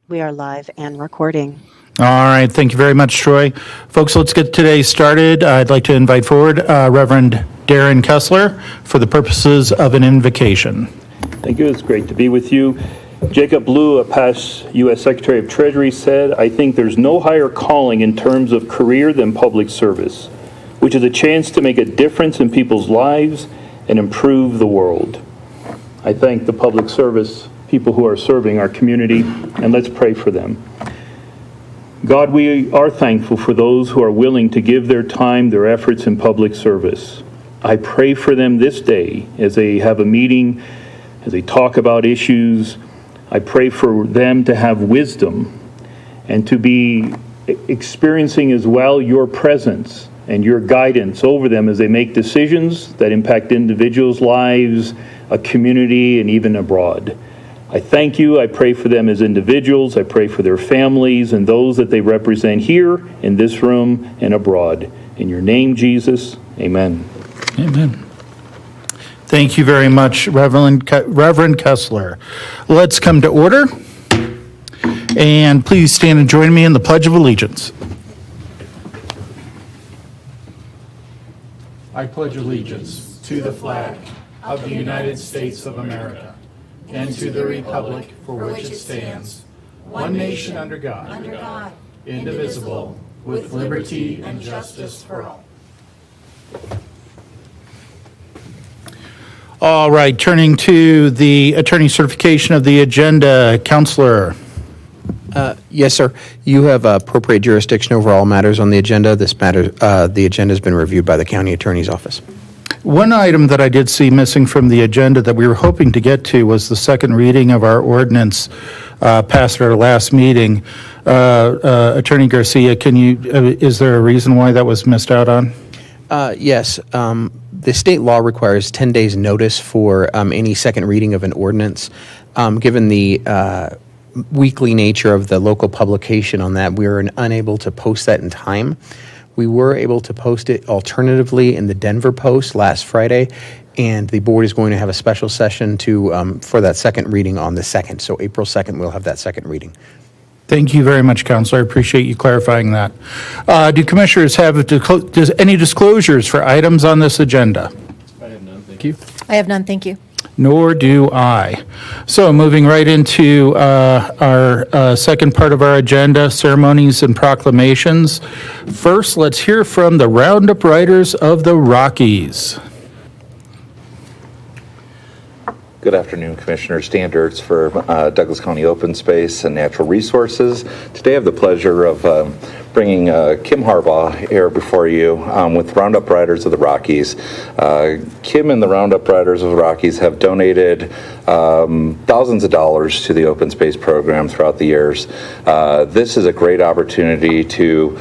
We are live and recording. All right, thank you very much, Troy. Folks, let's get today started. I'd like to invite forward Reverend Darren Kessler for the purposes of an invocation. Thank you. It's great to be with you. Jacob Lew, a past U.S. Secretary of Treasury, said, "I think there's no higher calling in terms of career than public service, which is a chance to make a difference in people's lives and improve the world." I thank the public service people who are serving our community, and let's pray for them. God, we are thankful for those who are willing to give their time, their efforts in public service. I pray for them this day as they have a meeting, as they talk about issues. I pray for them to have wisdom and to be experiencing as well your presence and your guidance over them as they make decisions that impact individuals' lives, a community, and even abroad. I thank you. I pray for them as individuals. I pray for their families and those that they represent here in this room and abroad. In your name, Jesus, amen. Amen. Thank you very much, Reverend Kessler. Let's come to order. And please stand and join me in the Pledge of Allegiance. I pledge allegiance to the flag of the United States of America and to the republic for which it stands, one nation under God, indivisible, with liberty and justice for all. All right, turning to the attorney certification of the agenda, Counselor. Yes, sir. You have appropriate jurisdiction over all matters on the agenda. The agenda has been reviewed by the county attorney's office. One item that I did see missing from the agenda that we were hoping to get to was the second reading of our ordinance passed at our last meeting. Attorney Garcia, is there a reason why that was missed out on? Yes. The state law requires 10 days notice for any second reading of an ordinance. Given the weekly nature of the local publication on that, we were unable to post that in time. We were able to post it alternatively in the Denver Post last Friday, and the board is going to have a special session for that second reading on the 2nd. So April 2nd, we'll have that second reading. Thank you very much, Counselor. I appreciate you clarifying that. Do commissioners have any disclosures for items on this agenda? I have none, thank you. I have none, thank you. Nor do I. So moving right into our second part of our agenda, ceremonies and proclamations. First, let's hear from the Roundup Riders of the Rockies. Good afternoon, Commissioner. Stan Dirks for Douglas County Open Space and Natural Resources. Today I have the pleasure of bringing Kim Harbaugh here before you with Roundup Riders of the Rockies. Kim and the Roundup Riders of the Rockies have donated thousands of dollars to the open space program throughout the years. This is a great opportunity to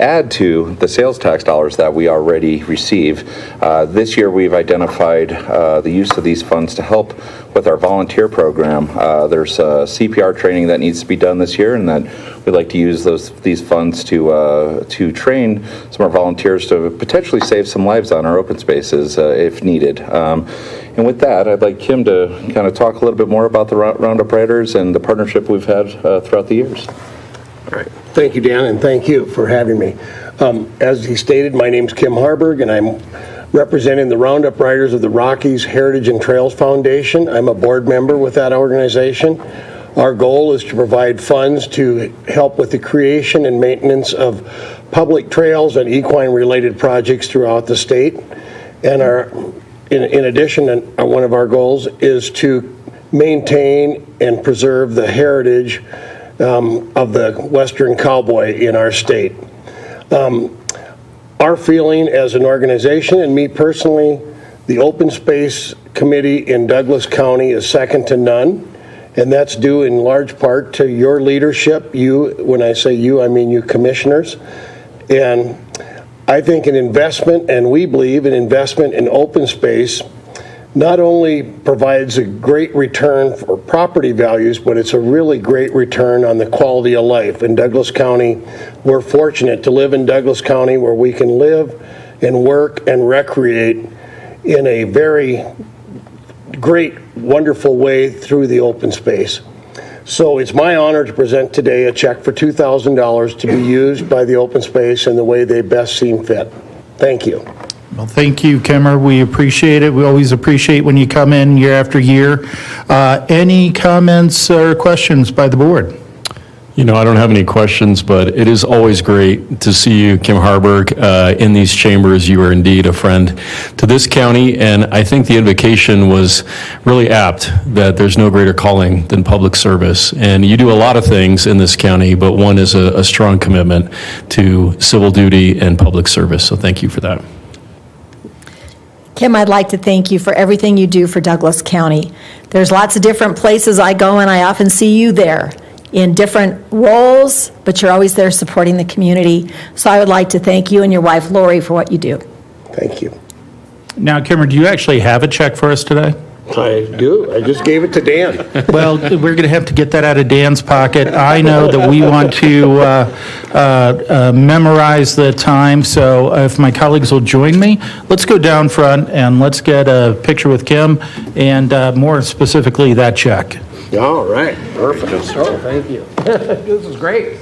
add to the sales tax dollars that we already receive. This year we've identified the use of these funds to help with our volunteer program. There's CPR training that needs to be done this year, and that we'd like to use these funds to train some of our volunteers to potentially save some lives on our open spaces if needed. And with that, I'd like Kim to kind of talk a little bit more about the Roundup Riders and the partnership we've had throughout the years. All right. Thank you, Dan, and thank you for having me. As he stated, my name's Kim Harburg, and I'm representing the Roundup Riders of the Rockies Heritage and Trails Foundation. I'm a board member with that organization. Our goal is to provide funds to help with the creation and maintenance of public trails and equine-related projects throughout the state. And in addition, one of our goals is to maintain and preserve the heritage of the Western cowboy in our state. Our feeling as an organization, and me personally, the Open Space Committee in Douglas County is second to none, and that's due in large part to your leadership. You, when I say you, I mean you commissioners. And I think an investment, and we believe an investment in open space, not only provides a great return for property values, but it's a really great return on the quality of life. In Douglas County, we're fortunate to live in Douglas County where we can live and work and recreate in a very great, wonderful way through the open space. So it's my honor to present today a check for $2,000 to be used by the open space in the way they best seem fit. Thank you. Well, thank you, Kimmer. We appreciate it. We always appreciate when you come in year after year. Any comments or questions by the board? You know, I don't have any questions, but it is always great to see you, Kim Harburg, in these chambers. You are indeed a friend to this county, and I think the invocation was really apt, that there's no greater calling than public service. And you do a lot of things in this county, but one is a strong commitment to civil duty and public service. So thank you for that. Kim, I'd like to thank you for everything you do for Douglas County. There's lots of different places I go, and I often see you there in different roles, but you're always there supporting the community. So I would like to thank you and your wife, Lori, for what you do. Thank you. Now, Kimmer, do you actually have a check for us today? I do. I just gave it to Dan. Well, we're going to have to get that out of Dan's pocket. I know that we want to memorize the time, so if my colleagues will join me, let's go down front and let's get a picture with Kim and more specifically that check. All right, perfect. Oh, thank you. This is great.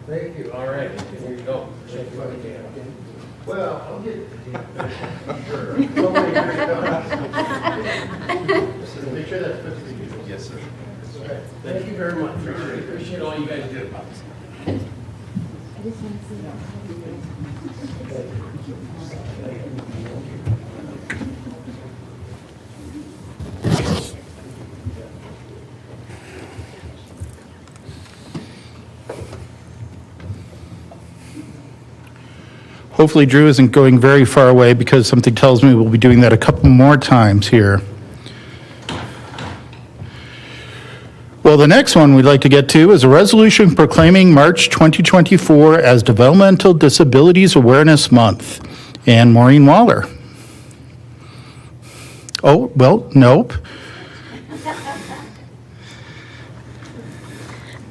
Thank you. All right. Here you go. Well, I'll get sure. Make sure that's good. Yes, sir. Okay. Thank you very much. Appreciate all you guys do. Hopefully Drew isn't going very far away because something tells me we'll be doing that a couple more times here. Well, the next one we'd like to get to is a resolution proclaiming March 2024 as Developmental Disabilities Awareness Month. And Maureen Waller. Oh, well, nope.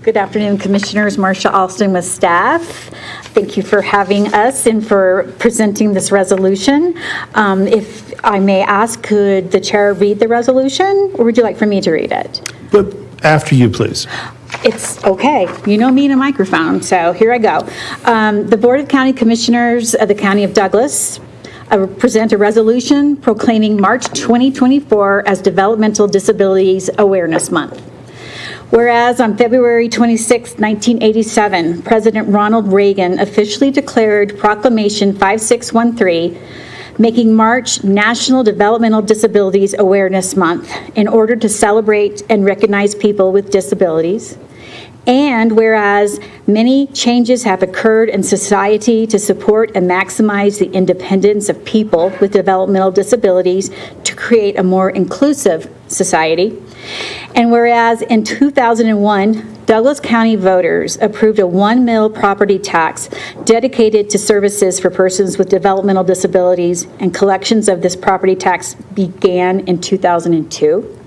Good afternoon, Commissioners. Marcia Alston with staff. Thank you for having us and for presenting this resolution. If I may ask, could the chair read the resolution, or would you like for me to read it? But after you, please. It's okay. You know me and a microphone, so here I go. The Board of County Commissioners of the County of Douglas present a resolution proclaiming March 2024 as Developmental Disabilities Awareness Month. Whereas on February 26, 1987, President Ronald Reagan officially declared Proclamation 5613, making March National Developmental Disabilities Awareness Month in order to celebrate and recognize people with disabilities. And whereas many changes have occurred in society to support and maximize the independence of people with developmental disabilities to create a more inclusive society. And whereas in 2001, Douglas County voters approved a 1 mil property tax dedicated to services for persons with developmental disabilities, and collections of this property tax began in 2002.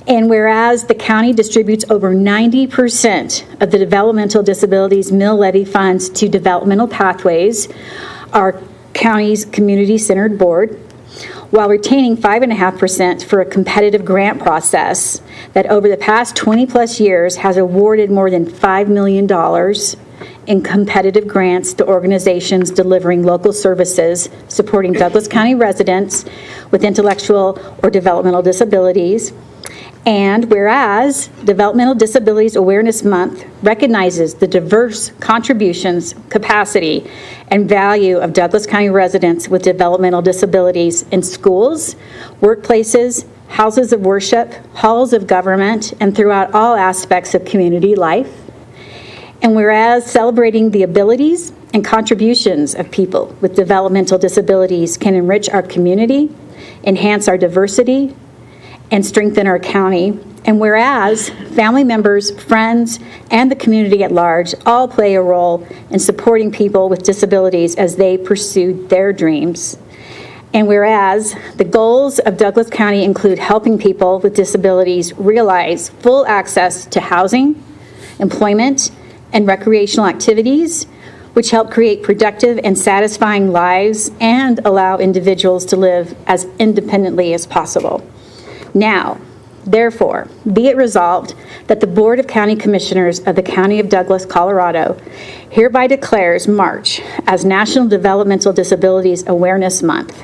And whereas the county distributes over 90% of the developmental disabilities mill levy funds to developmental pathways, our county's community-centered board, while retaining 5.5% for a competitive grant process that over the past 20 plus years has awarded more than $5 million in competitive grants to organizations delivering local services supporting Douglas County residents with intellectual or developmental disabilities. And whereas Developmental Disabilities Awareness Month recognizes the diverse contributions, capacity, and value of Douglas County residents with developmental disabilities in schools, workplaces, houses of worship, halls of government, and throughout all aspects of community life. And whereas celebrating the abilities and contributions of people with developmental disabilities can enrich our community, enhance our diversity, and strengthen our county, And whereas family members, friends, and the community at large all play a role in supporting people with disabilities as they pursue their dreams. And whereas the goals of Douglas County include helping people with disabilities realize full access to housing, employment, and recreational activities, which help create productive and satisfying lives and allow individuals to live as independently as possible. Now, therefore, be it resolved that the Board of County Commissioners of the County of Douglas, Colorado, hereby declares March as National Developmental Disabilities Awareness Month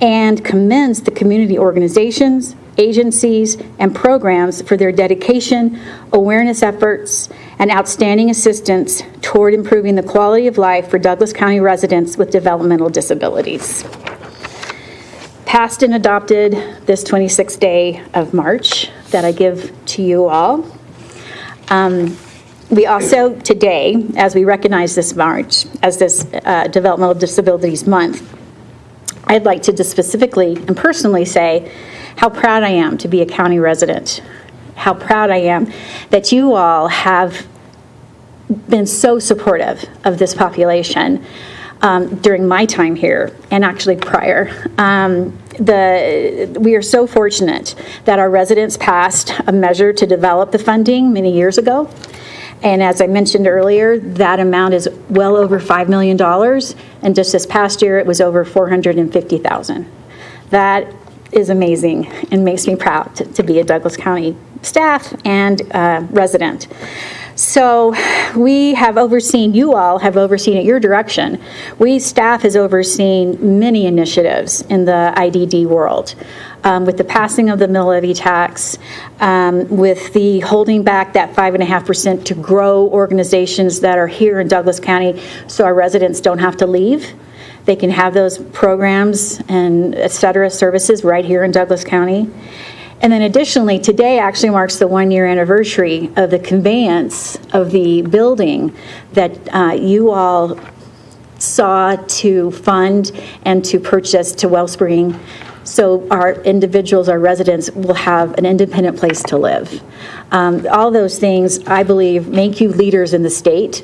and commends the community organizations, agencies, and programs for their dedication, awareness efforts, and outstanding assistance toward improving the quality of life for Douglas County residents with developmental disabilities. Passed and adopted this 26th day of March that I give to you all. We also today, as we recognize this March as this Developmental Disabilities Month, I'd like to just specifically and personally say how proud I am to be a county resident, how proud I am that you all have been so supportive of this population during my time here and actually prior. We are so fortunate that our residents passed a measure to develop the funding many years ago. And as I mentioned earlier, that amount is well over $5 million. And just this past year, it was over $450,000. That is amazing and makes me proud to be a Douglas County staff and resident. So we have overseen, you all have overseen at your direction. We staff has overseen many initiatives in the IDD world. With the passing of the mill levy tax, with the holding back that 5.5% to grow organizations that are here in Douglas County so our residents don't have to leave. They can have those programs and et cetera services right here in Douglas County. And then additionally, today actually marks the 1-year anniversary of the conveyance of the building that you all saw to fund and to purchase to Wellspring. So our individuals, our residents, will have an independent place to live. All those things, I believe, make you leaders in the state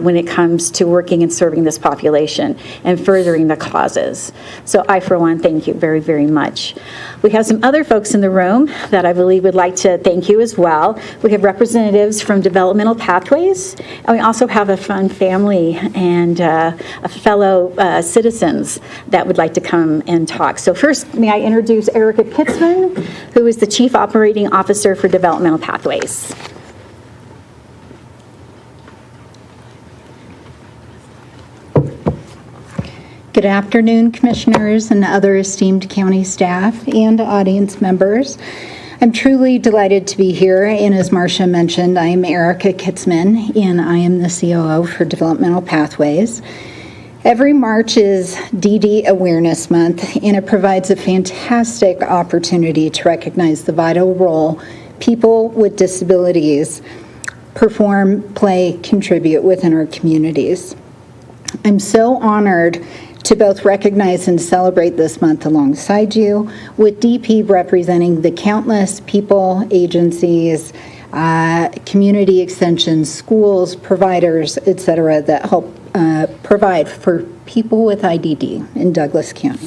when it comes to working and serving this population and furthering the causes. So I, for one, thank you very, very much. We have some other folks in the room that I believe would like to thank you as well. We have representatives from Developmental Pathways, and we also have a fun family and a fellow citizens that would like to come and talk. So first, may I introduce Erica Kitzman, who is the Chief Operating Officer for Developmental Pathways. Good afternoon, Commissioners and other esteemed county staff and audience members. I'm truly delighted to be here, and as Marcia mentioned, I am Erica Kitzman, and I am the COO for Developmental Pathways. Every March is DD Awareness Month, and it provides a fantastic opportunity to recognize the vital role people with disabilities perform, play, contribute within our communities. I'm so honored to both recognize and celebrate this month alongside you, with DP representing the countless people, agencies, community extensions, schools, providers, et cetera, that help provide for people with IDD in Douglas County.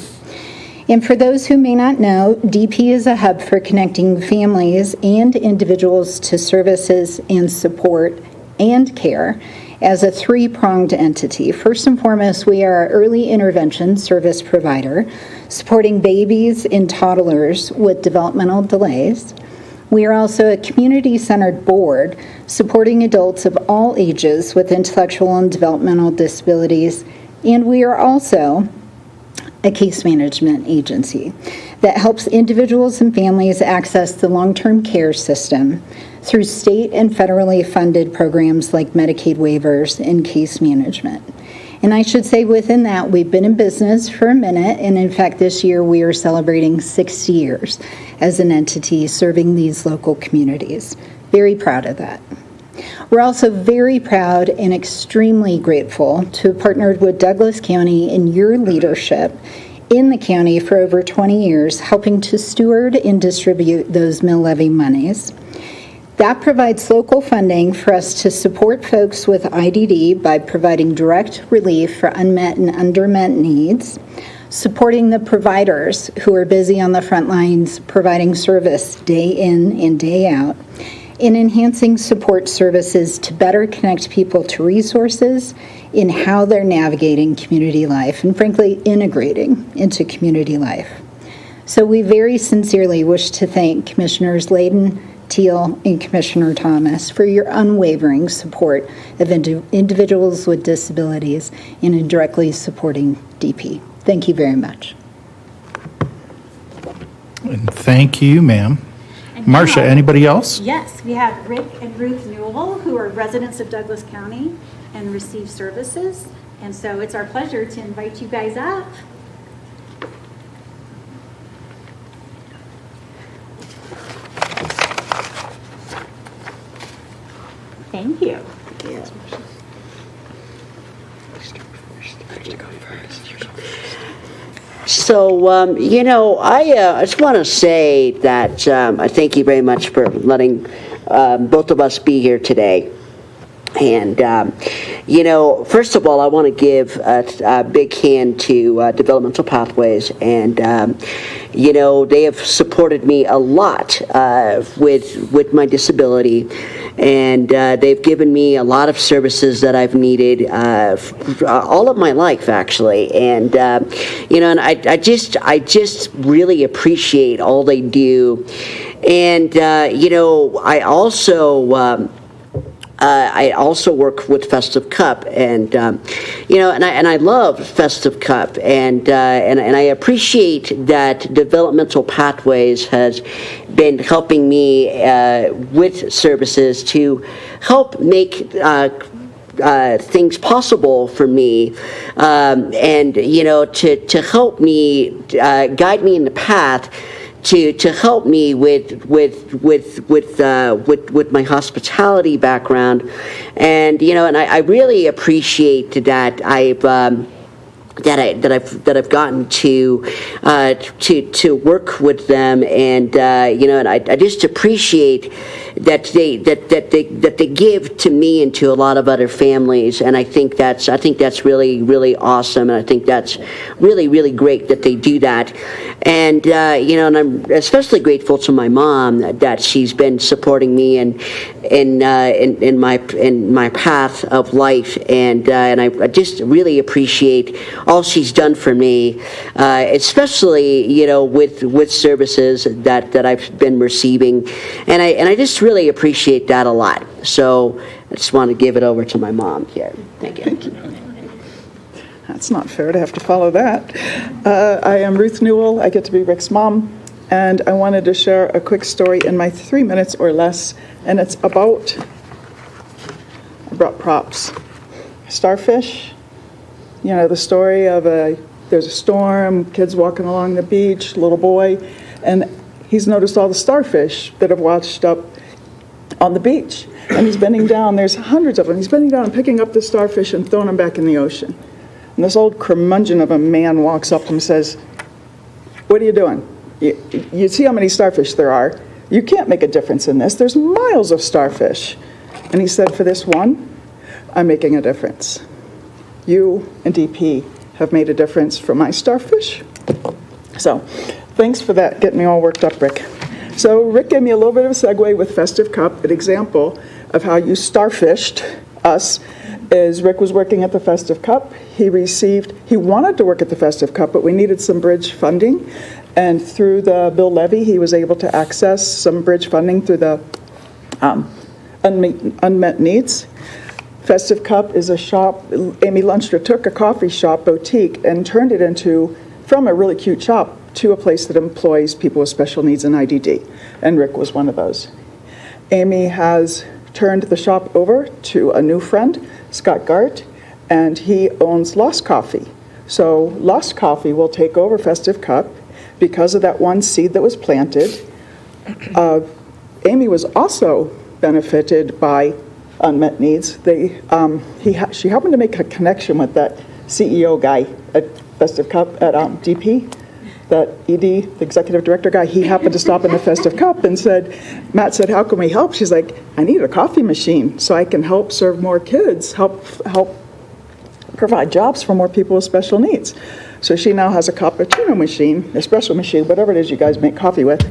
And for those who may not know, DP is a hub for connecting families and individuals to services and support and care as a three-pronged entity. First and foremost, we are an early intervention service provider supporting babies and toddlers with developmental delays. We are also a community-centered board supporting adults of all ages with intellectual and developmental disabilities. And we are also a case management agency that helps individuals and families access the long-term care system through state and federally funded programs like Medicaid waivers and case management. And I should say within that, we've been in business for a minute, and in fact this year we are celebrating 60 years as an entity serving these local communities. Very proud of that. We're also very proud and extremely grateful to have partnered with Douglas County in your leadership in the county for over 20 years, helping to steward and distribute those mill levy monies. That provides local funding for us to support folks with IDD by providing direct relief for unmet and undermet needs, supporting the providers who are busy on the front lines providing service day in and day out, and enhancing support services to better connect people to resources in how they're navigating community life and, frankly, integrating into community life. So we very sincerely wish to thank Commissioners Layden, Teal, and Commissioner Thomas for your unwavering support of individuals with disabilities and in directly supporting DP. Thank you very much. And thank you, ma'am. And Marcia, now- anybody else? Yes, we have Rick and Ruth Newell, who are residents of Douglas County and receive services. And so it's our pleasure to invite you guys up. Thank you. So, I just want to say that I thank you very much for letting both of us be here today. And, first of all, I want to give a big hand to Developmental Pathways. And, they have supported me a lot with my disability. And they've given me a lot of services that I've needed all of my life, actually. And, and I just really appreciate all they do. And, I also work with Festive Cup, and and I love Festive Cup, and I appreciate that Developmental Pathways has been helping me with services to help make things possible for me, and to help me guide me in the path to help me with my hospitality background, and I really appreciate that I've gotten to work with them, and and I just appreciate that they give to me and to a lot of other families, and I think that's really awesome, and I think that's really great that they do that. And and I'm especially grateful to my mom that she's been supporting me in my path of life, and I just really appreciate all she's done for me, especially with services that I've been receiving, and I just really appreciate that a lot. So I just want to give it over to my mom here. Thank you. Thank you. That's not fair to have to follow that. I am Ruth Newell. I get to be Rick's mom, and I wanted to share a quick story in my 3 minutes or less, and it's about, I brought props. Starfish, the story of there's a storm, kids walking along the beach, little boy, and he's noticed all the starfish that have washed up on the beach, and he's bending down, there's hundreds of them, he's bending down and picking up the starfish and throwing them back in the ocean. And this old curmudgeon of a man walks up and says, "What are you doing? You see how many starfish there are. You can't make a difference in this. There's miles of starfish." And he said, "For this one, I'm making a difference. You and DP have made a difference for my starfish." So thanks for that, getting me all worked up, Rick. So Rick gave me a little bit of a segue with Festive Cup, an example of how you starfished us. Is Rick was working at the Festive Cup. He wanted to work at the Festive Cup, but we needed some bridge funding. And through the Bill Levy, he was able to access some bridge funding through the unmet needs. Festive Cup is a shop. Amy Lunstra took a coffee shop boutique and turned it from a really cute shop to a place that employs people with special needs and IDD. And Rick was one of those. Amy has turned the shop over to a new friend, Scott Gart, and he owns Lost Coffee. So Lost Coffee will take over Festive Cup because of that one seed that was planted. Amy was also benefited by unmet needs. She happened to make a connection with that CEO guy at Festive Cup at DP. That ED, the executive director guy, he happened to stop in the Festive Cup and said, Matt said, how can we help? She's like, I need a coffee machine so I can help serve more kids, help provide jobs for more people with special needs. So she now has a cappuccino machine, espresso machine, whatever it is you guys make coffee with.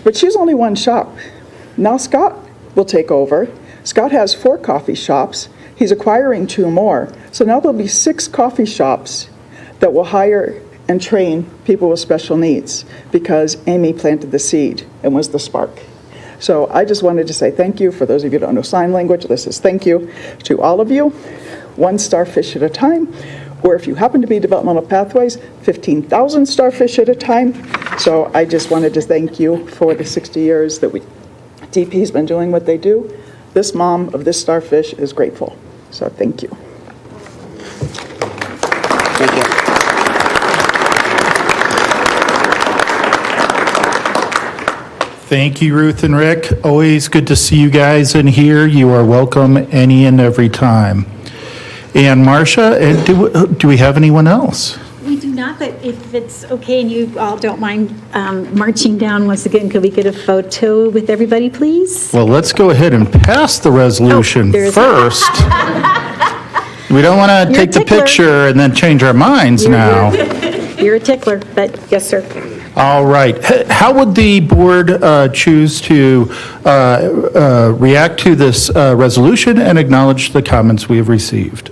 But she's only one shop. Now Scott will take over. Scott has 4 coffee shops. He's acquiring 2 more. So now there'll be 6 coffee shops that will hire and train people with special needs because Amy planted the seed and was the spark. So I just wanted to say thank you. For those of you who don't know sign language, this is thank you to all of you. 1 starfish at a time, or if you happen to be developmental pathways, 15,000 starfish at a time. So I just wanted to thank you for the 60 years that DP's been doing what they do. This mom of this starfish is grateful. So thank you. Thank you. Thank you, Ruth and Rick. Always good to see you guys in here. You are welcome any and every time. And Marcia, do we have anyone else? We do not, but if it's okay and you all don't mind marching down once again, could we get a photo with everybody, please? Well, let's go ahead and pass the resolution first. We don't want to take the picture and then change our minds now. You're a tickler, but yes, sir. All right. How would the board choose to react to this resolution and acknowledge the comments we have received?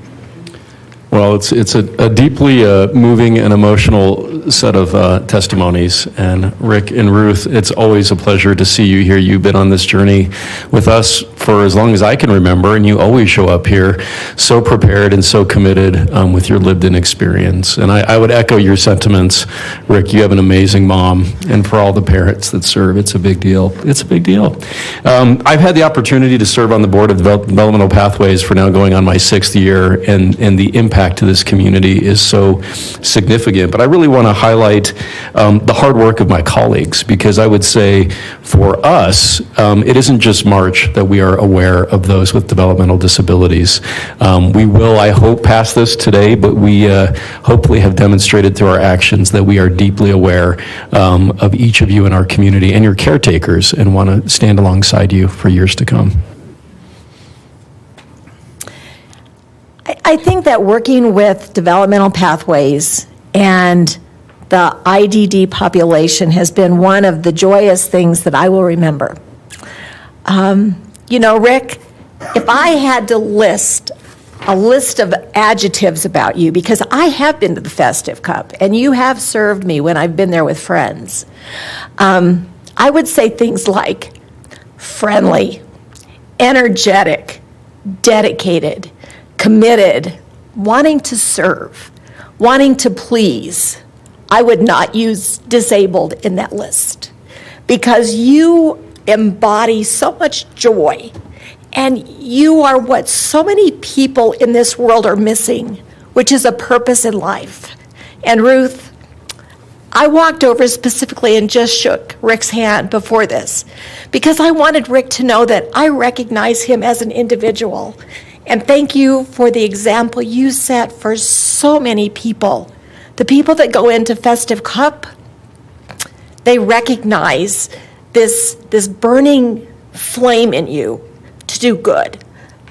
Well, it's a deeply moving and emotional set of testimonies. And Rick and Ruth, it's always a pleasure to see you here. You've been on this journey with us for as long as I can remember, and you always show up here so prepared and so committed with your lived-in experience. And I would echo your sentiments, Rick. You have an amazing mom, and for all the parents that serve, it's a big deal. It's a big deal. I've had the opportunity to serve on the board of Developmental Pathways for now going on my 6th year, and the impact to this community is so significant. But I really want to highlight the hard work of my colleagues, because I would say for us, it isn't just March that we are aware of those with developmental disabilities. We will, I hope, pass this today, but we hopefully have demonstrated through our actions that we are deeply aware of each of you in our community and your caretakers, and want to stand alongside you for years to come. I think that working with developmental pathways and the IDD population has been one of the joyous things that I will remember. You know, Rick, if I had to list a list of adjectives about you, because I have been to the Festive Cup and you have served me when I've been there with friends, I would say things like friendly, energetic, dedicated, committed, wanting to serve, wanting to please. I would not use disabled in that list, because you embody so much joy, and you are what so many people in this world are missing, which is a purpose in life. And Ruth, I walked over specifically and just shook Rick's hand before this, because I wanted Rick to know that I recognize him as an individual. And thank you for the example you set for so many people. The people that go into Festive Cup, they recognize this burning flame in you to do good.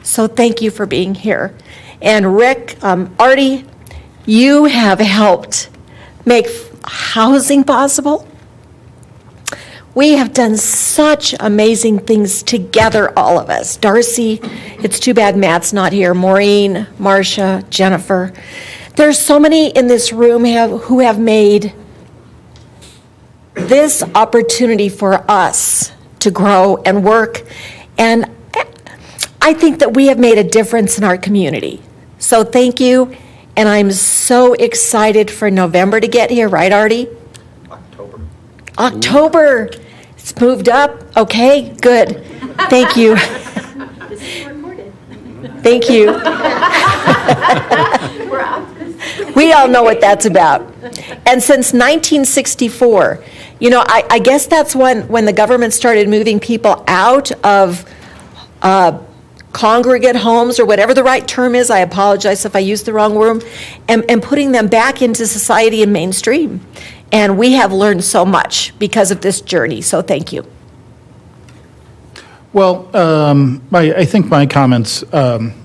So thank you for being here. And Rick, Artie, you have helped make housing possible. We have done such amazing things together, all of us. Darcy, it's too bad Matt's not here. Maureen, Marcia, Jennifer. There's so many in this room who have made this opportunity for us to grow and work. And I think that we have made a difference in our community. So thank you. And I'm so excited for November to get here, right, Artie? October. It's moved up. Okay, good. Thank you. This is recorded. Thank you. We're up. We all know what that's about. And since 1964, you know, I guess that's when the government started moving people out of congregate homes, or whatever the right term is. I apologize if I used the wrong word, and putting them back into society and mainstream. And we have learned so much because of this journey, so thank you. Well, I think my comments,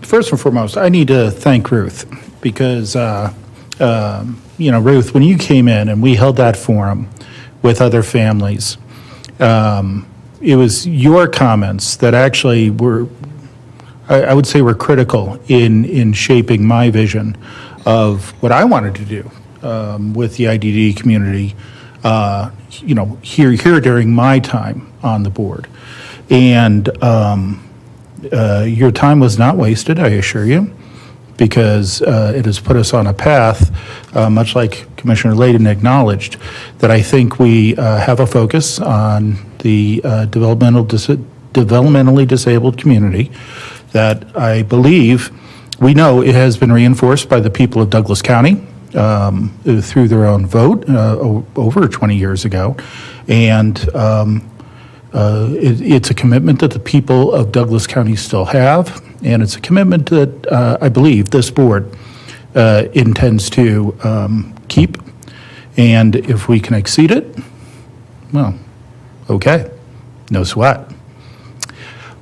first and foremost, I need to thank Ruth because, Ruth, when you came in and we held that forum with other families, it was your comments that actually were, I would say, were critical in shaping my vision of what I wanted to do with the IDD community, here during my time on the board. And your time was not wasted, I assure you, because it has put us on a path, much like Commissioner Layden acknowledged, that I think we have a focus on the developmentally disabled community that I believe we know it has been reinforced by the people of Douglas County through their own vote over 20 years ago. And it's a commitment that the people of Douglas County still have, and it's a commitment that I believe this board intends to keep. And if we can exceed it, well, okay, no sweat.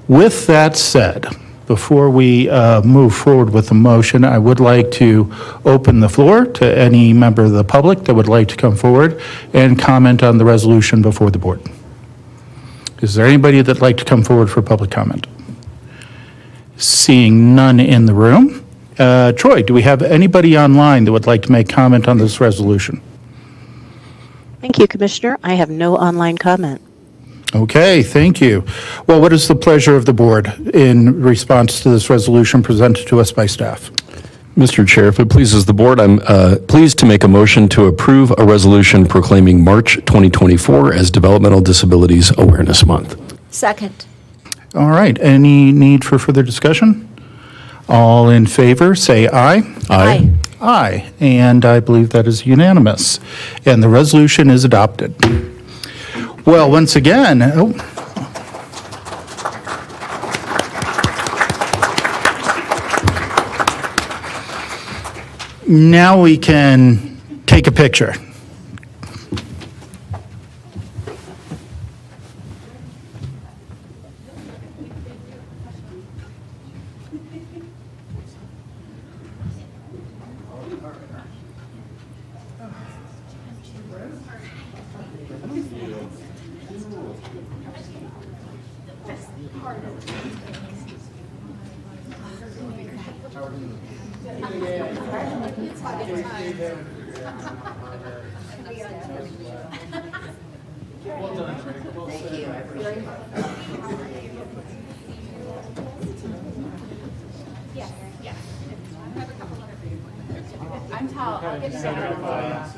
With that said, before we move forward with the motion, I would like to open the floor to any member of the public that would like to come forward and comment on the resolution before the board. Is there anybody that'd like to come forward for public comment? Seeing none in the room. Troy, do we have anybody online that would like to make comment on this resolution? Thank you, Commissioner. I have no online comment. Okay, thank you. Well, what is the pleasure of the board in response to this resolution presented to us by staff? Mr. Chair, if it pleases the board, I'm pleased to make a motion to approve a resolution proclaiming March 2024 as Developmental Disabilities Awareness Month. Second. All right, any need for further discussion? All in favor, say aye. Aye. Aye, and I believe that is unanimous. And the resolution is adopted. Well, once again, now we can take a picture. I'm tall. I'll get Sarah.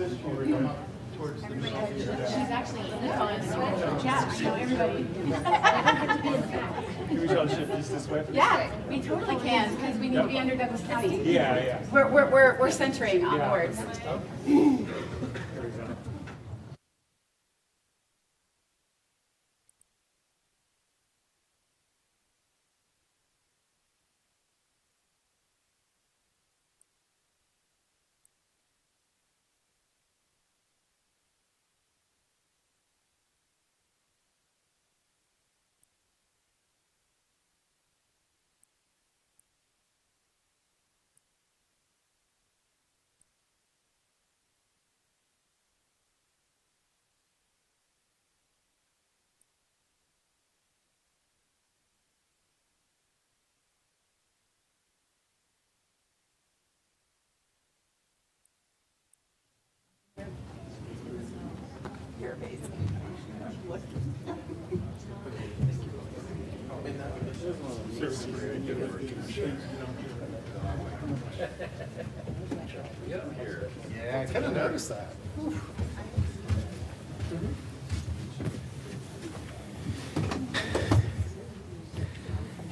She's actually in the chat, so everybody. Can we try to shift this way? Yeah, we totally can, because we need to be under Douglas County. Yeah. We're centering on the words. Yeah, I kind of noticed that.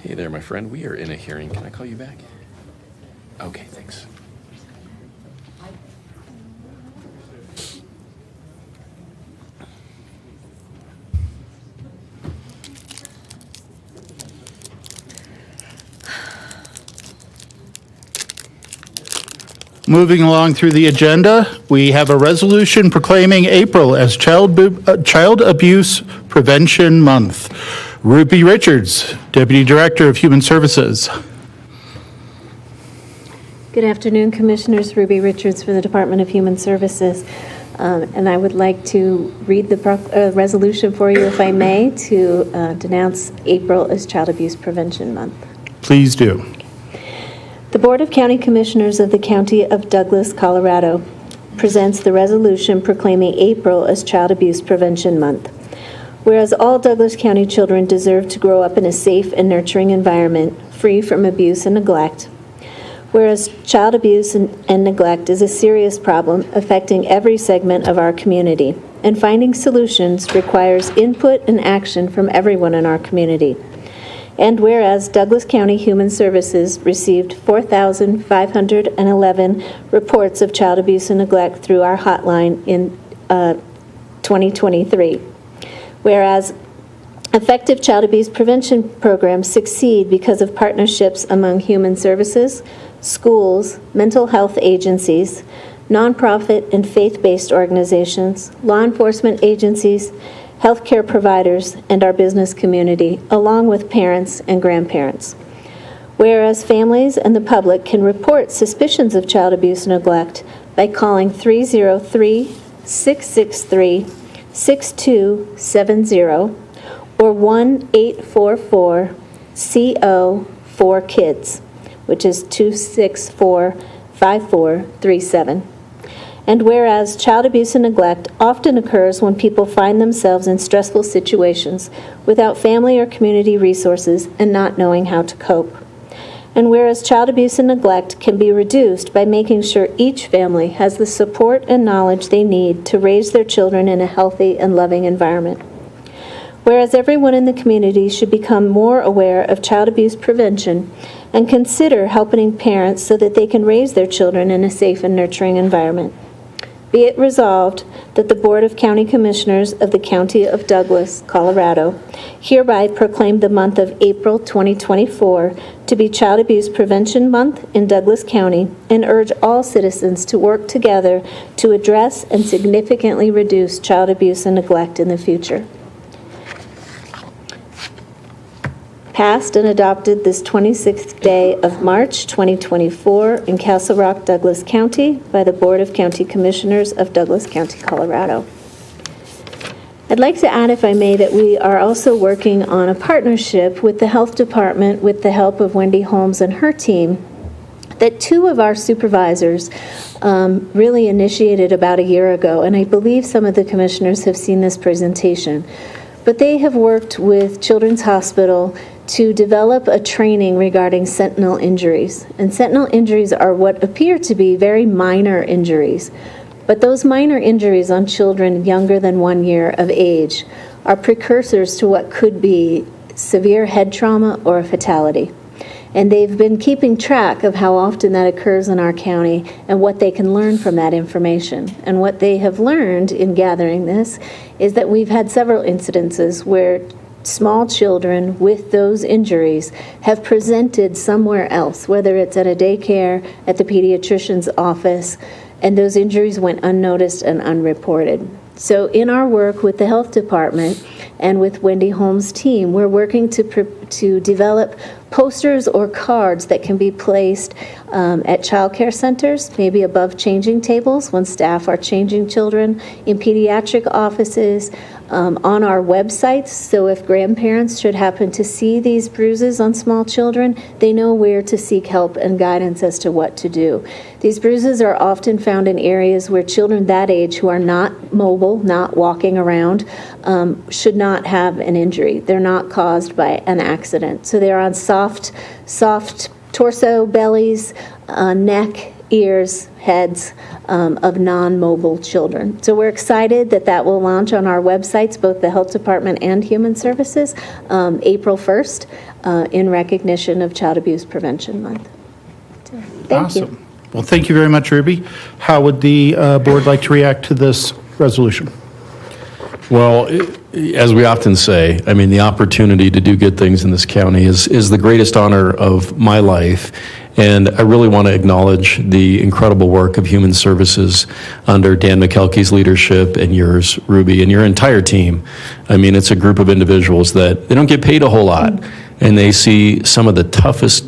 Hey there, my friend. We are in a hearing. Can I call you back? Okay, thanks. Moving along through the agenda, we have a resolution proclaiming April as Child Abuse Prevention Month. Ruby Richards, Deputy Director of Human Services. Good afternoon, Commissioners. Ruby Richards for the Department of Human Services. And I would like to read the resolution for you, if I may, to denounce April as Child Abuse Prevention Month. Please do. The Board of County Commissioners of the County of Douglas, Colorado, presents the resolution proclaiming April as Child Abuse Prevention Month. Whereas all Douglas County children deserve to grow up in a safe and nurturing environment, free from abuse and neglect. Whereas child abuse and neglect is a serious problem affecting every segment of our community, and finding solutions requires input and action from everyone in our community. And whereas Douglas County Human Services received 4,511 reports of child abuse and neglect through our hotline in 2023. Whereas effective child abuse prevention programs succeed because of partnerships among human services, schools, mental health agencies, nonprofit and faith-based organizations, law enforcement agencies, healthcare providers, and our business community, along with parents and grandparents. Whereas families and the public can report suspicions of child abuse and neglect by calling 303-663-6270 or 1-844-CO-4-KIDS, which is 264-5437. And whereas child abuse and neglect often occurs when people find themselves in stressful situations without family or community resources and not knowing how to cope. And whereas child abuse and neglect can be reduced by making sure each family has the support and knowledge they need to raise their children in a healthy and loving environment. Whereas everyone in the community should become more aware of child abuse prevention and consider helping parents so that they can raise their children in a safe and nurturing environment. Be it resolved that the Board of County Commissioners of the County of Douglas, Colorado, hereby proclaim the month of April 2024 to be Child Abuse Prevention Month in Douglas County, and urge all citizens to work together to address and significantly reduce child abuse and neglect in the future. Passed and adopted this 26th day of March 2024 in Castle Rock, Douglas County by the Board of County Commissioners of Douglas County, Colorado. I'd like to add, if I may, that we are also working on a partnership with the Health Department with the help of Wendy Holmes and her team that two of our supervisors really initiated about a year ago, and I believe some of the commissioners have seen this presentation. But they have worked with Children's Hospital to develop a training regarding sentinel injuries. And sentinel injuries are what appear to be very minor injuries. But those minor injuries on children younger than 1 year of age are precursors to what could be severe head trauma or a fatality. And they've been keeping track of how often that occurs in our county and what they can learn from that information. And what they have learned in gathering this is that we've had several incidences where small children with those injuries have presented somewhere else, whether it's at a daycare, at the pediatrician's office, and those injuries went unnoticed and unreported. So in our work with the health department and with Wendy Holmes' team, we're working to develop posters or cards that can be placed at child care centers, maybe above changing tables when staff are changing children, in pediatric offices, on our websites. So if grandparents should happen to see these bruises on small children, they know where to seek help and guidance as to what to do. These bruises are often found in areas where children that age who are not mobile, not walking around, should not have an injury. They're not caused by an accident. So they're on soft torso, bellies, neck, ears, heads of non-mobile children. So we're excited that will launch on our websites, both the Health Department and Human Services, April 1st, in recognition of Child Abuse Prevention Month. So, thank you. Well, thank you very much, Ruby. How would the board like to react to this resolution? Well, as we often say, I mean, the opportunity to do good things in this county is the greatest honor of my life. And I really want to acknowledge the incredible work of Human Services under Dan McKelkey's leadership and yours, Ruby, and your entire team. I mean, it's a group of individuals that they don't get paid a whole lot, and they see some of the toughest,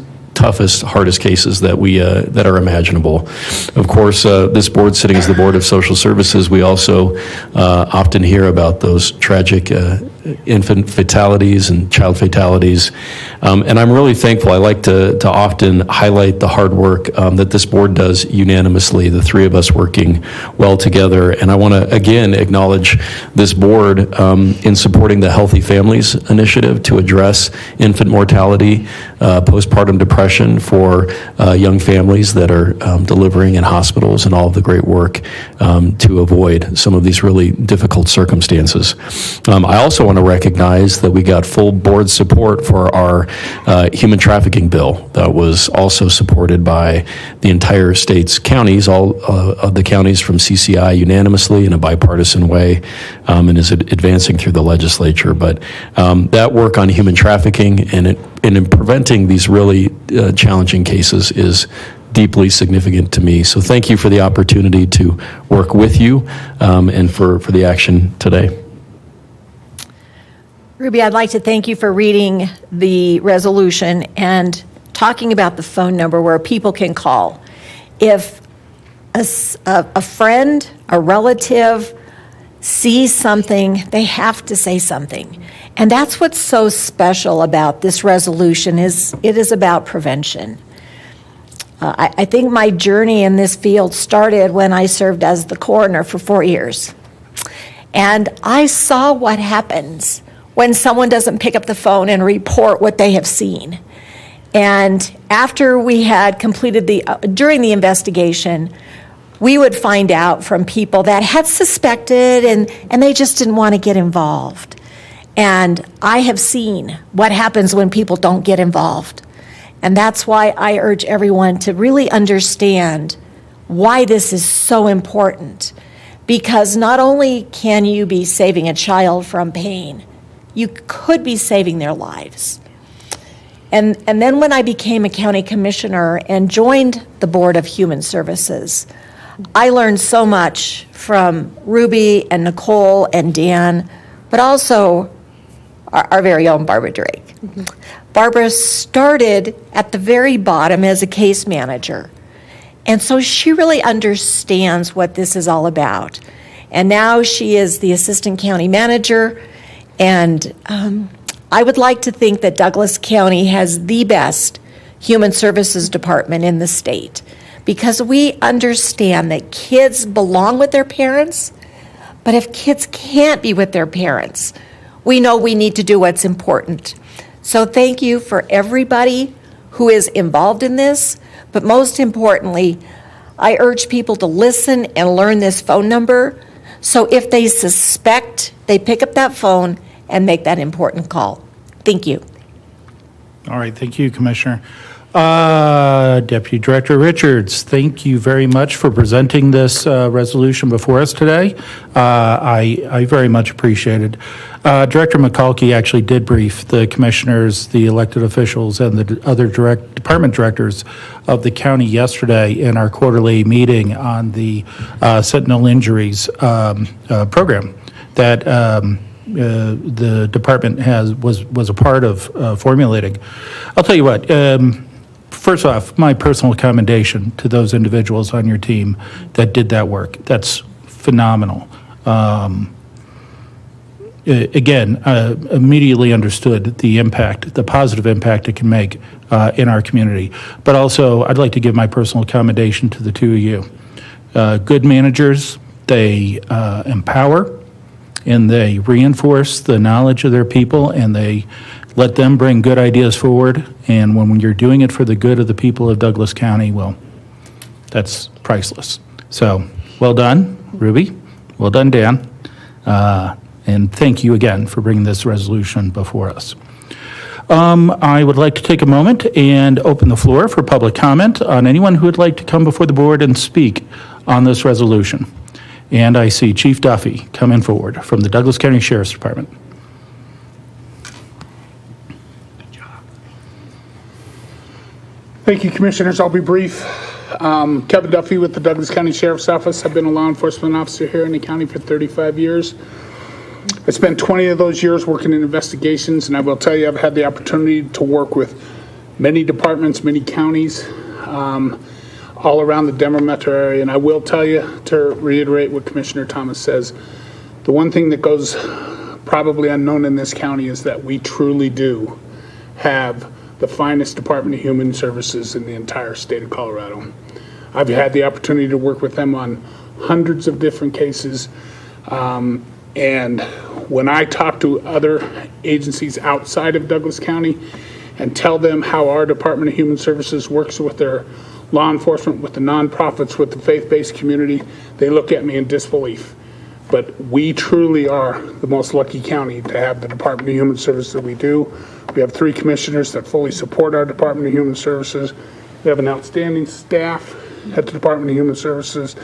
hardest cases that we that are imaginable. Of course, this board sitting as the Board of Social Services, we also often hear about those tragic infant fatalities and child fatalities. And I'm really thankful. I like to often highlight the hard work that this board does unanimously, the three of us working well together. And I want to, again, acknowledge this board in supporting the Healthy Families Initiative to address infant mortality, postpartum depression for young families that are delivering in hospitals, and all of the great work to avoid some of these really difficult circumstances. I also want to recognize that we got full board support for our human trafficking bill that was also supported by the entire state's counties, all of the counties from CCI unanimously in a bipartisan way, and is advancing through the legislature. But that work on human trafficking and in preventing these really challenging cases is deeply significant to me. So thank you for the opportunity to work with you and for the action today. Ruby, I'd like to thank you for reading the resolution and talking about the phone number where people can call. If a friend, a relative sees something, they have to say something. And that's what's so special about this resolution is it is about prevention. I think my journey in this field started when I served as the coroner for 4 years. And I saw what happens when someone doesn't pick up the phone and report what they have seen. And after we had completed during the investigation, we would find out from people that had suspected and they just didn't want to get involved. And I have seen what happens when people don't get involved. And that's why I urge everyone to really understand why this is so important. Because not only can you be saving a child from pain, you could be saving their lives. And then when I became a county commissioner and joined the Board of Human Services, I learned so much from Ruby and Nicole and Dan, but also our very own Barbara Drake. Mm-hmm. Barbara started at the very bottom as a case manager. And so she really understands what this is all about. And now she is the assistant county manager. And I would like to think that Douglas County has the best human services department in the state, because we understand that kids belong with their parents, but if kids can't be with their parents, we know we need to do what's important. So thank you for everybody who is involved in this, but most importantly, I urge people to listen and learn this phone number, so if they suspect, they pick up that phone and make that important call. Thank you. All right, thank you, Commissioner. Deputy Director Richards, thank you very much for presenting this resolution before us today. I very much appreciate it. Director McCulkey actually did brief the commissioners, the elected officials, and the other department directors of the county yesterday in our quarterly meeting on the sentinel injuries program that the department was a part of formulating. I'll tell you what. First off, my personal commendation to those individuals on your team that did that work. That's phenomenal. Again, immediately understood the impact, the positive impact it can make in our community. But also, I'd like to give my personal commendation to the two of you. Good managers, they empower and they reinforce the knowledge of their people, and they let them bring good ideas forward. And when you're doing it for the good of the people of Douglas County, well, that's priceless. So, well done, Ruby. Well done, Dan. And thank you again for bringing this resolution before us. I would like to take a moment and open the floor for public comment on anyone who would like to come before the board and speak on this resolution. And I see Chief Duffy coming forward from the Douglas County Sheriff's Department. Thank you, Commissioners. I'll be brief. Kevin Duffy with the Douglas County Sheriff's Office. I've been a law enforcement officer here in the county for 35 years. I spent 20 of those years working in investigations, and I will tell you I've had the opportunity to work with many departments, many counties, all around the Denver metro area. And I will tell you, to reiterate what Commissioner Thomas says, the one thing that goes probably unknown in this county is that we truly do have the finest Department of Human Services in the entire state of Colorado. I've had the opportunity to work with them on hundreds of different cases. And when I talk to other agencies outside of Douglas County and tell them how our Department of Human Services works with their law enforcement, with the nonprofits, with the faith-based community, they look at me in disbelief. But we truly are the most lucky county to have the Department of Human Services that we do. We have 3 commissioners that fully support our Department of Human Services. We have an outstanding staff at the Department of Human Services.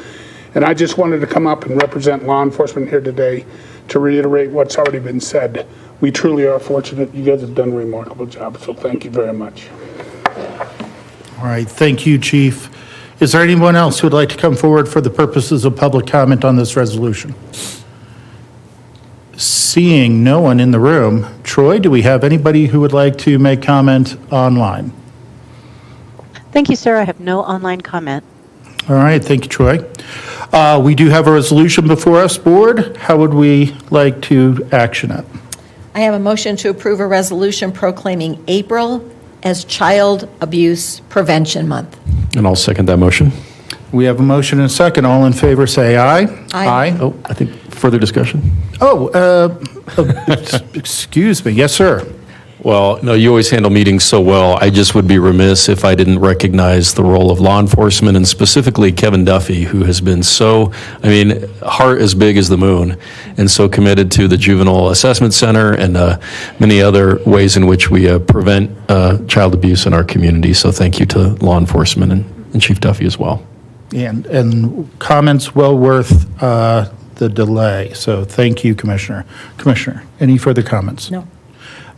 And I just wanted to come up and represent law enforcement here today to reiterate what's already been said. We truly are fortunate. You guys have done a remarkable job, so thank you very much. All right, thank you, Chief. Is there anyone else who would like to come forward for the purposes of public comment on this resolution? Seeing no one in the room, Troy, do we have anybody who would like to make comment online? Thank you, sir. I have no online comment. All right, thank you, Troy. We do have a resolution before us, Board. How would we like to action it? I have a motion to approve a resolution proclaiming April as Child Abuse Prevention Month. And I'll second that motion. We have a motion and a second. All in favor, say aye. Aye. Oh, I think further discussion? Excuse me. Yes, sir. Well, no, you always handle meetings so well. I just would be remiss if I didn't recognize the role of law enforcement, and specifically Kevin Duffy, who has been so, heart as big as the moon, and so committed to the Juvenile Assessment Center and many other ways in which we prevent child abuse in our community. So thank you to law enforcement and Chief Duffy as well. And comments well worth the delay. So thank you, Commissioner. Commissioner, any further comments? No.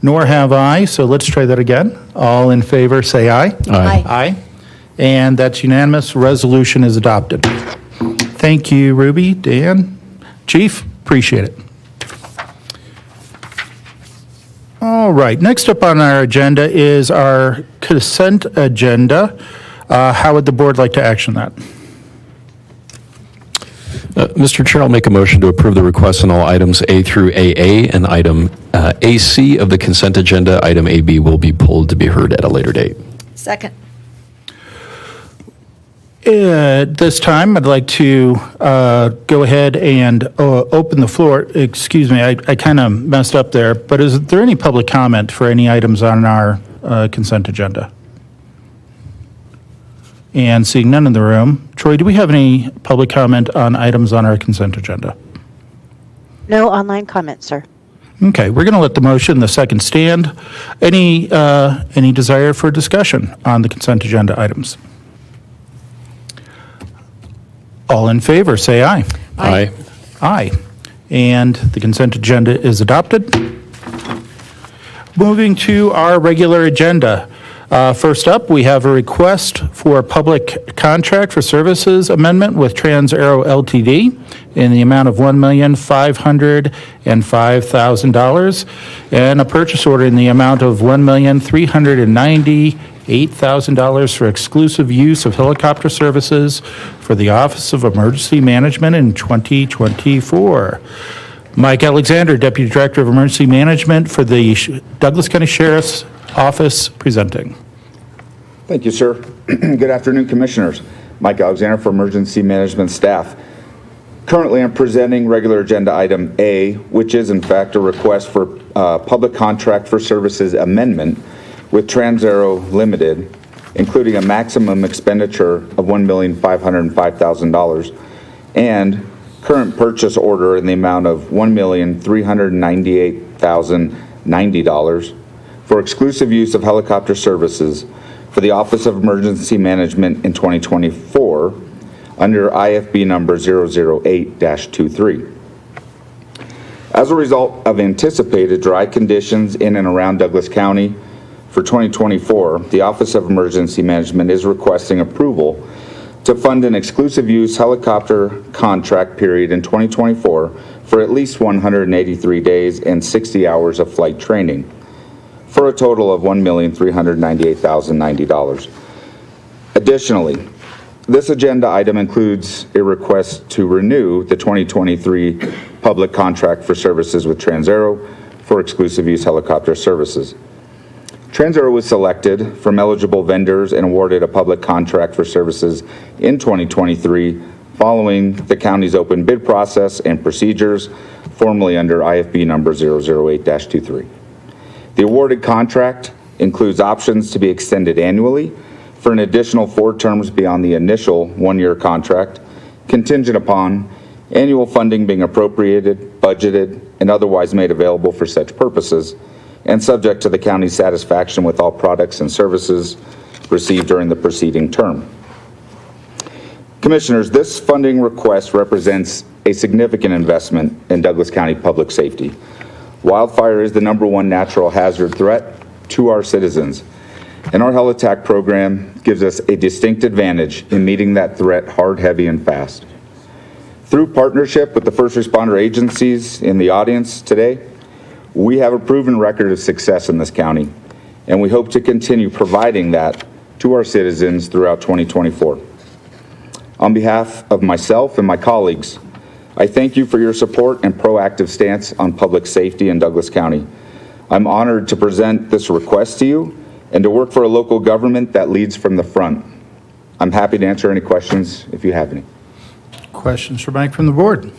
Nor have I, so let's try that again. All in favor, say aye. Aye. Aye. And that's unanimous. Resolution is adopted. Thank you, Ruby, Dan, Chief, appreciate it. All right, next up on our agenda is our consent agenda. How would the board like to action that? Mr. Chair, I'll make a motion to approve the requests on all items A through AA, and item AC of the consent agenda. Item AB will be pulled to be heard at a later date. Second. At this time, I'd like to go ahead and open the floor. Excuse me, I kind of messed up there, but is there any public comment for any items on our consent agenda? And seeing none in the room, Troy, do we have any public comment on items on our consent agenda? No online comment, sir. Okay, we're going to let the motion, the second stand. Any desire for discussion on the consent agenda items? All in favor, say aye. Aye. Aye. And the consent agenda is adopted. Moving to our regular agenda. First up, we have a request for a public contract for services amendment with TransAero Ltd. in the amount of $1,505,000 and a purchase order in the amount of $1,398,000 for exclusive use of helicopter services for the Office of Emergency Management in 2024. Mike Alexander, Deputy Director of Emergency Management for the Douglas County Sheriff's Office, presenting. Thank you, sir. Good afternoon, Commissioners. Mike Alexander for Emergency Management staff. Currently, I'm presenting regular agenda item A, which is in fact a request for public contract for services amendment with TransAero Limited, including a maximum expenditure of $1,505,000 and current purchase order in the amount of $1,398,090 for exclusive use of helicopter services for the Office of Emergency Management in 2024 under IFB number 008-23. As a result of anticipated dry conditions in and around Douglas County, for 2024, the Office of Emergency Management is requesting approval to fund an exclusive use helicopter contract period in 2024 for at least 183 days and 60 hours of flight training for a total of $1,398,090. Additionally, this agenda item includes a request to renew the 2023 public contract for services with Transaero for exclusive use helicopter services. Transaero was selected from eligible vendors and awarded a public contract for services in 2023 following the county's open bid process and procedures, formerly under IFB number 008-23. The awarded contract includes options to be extended annually for an additional 4 terms beyond the initial 1-year contract, contingent upon annual funding being appropriated, budgeted, and otherwise made available for such purposes, and subject to the county's satisfaction with all products and services received during the preceding term. Commissioners, this funding request represents a significant investment in Douglas County public safety. Wildfire is the #1 natural hazard threat to our citizens, and our HeliTAC program gives us a distinct advantage in meeting that threat hard, heavy, and fast. Through partnership with the first responder agencies in the audience today, we have a proven record of success in this county, and we hope to continue providing that to our citizens throughout 2024. On behalf of myself and my colleagues, I thank you for your support and proactive stance on public safety in Douglas County. I'm honored to present this request to you and to work for a local government that leads from the front. I'm happy to answer any questions if you have any. Questions for Mike from the board?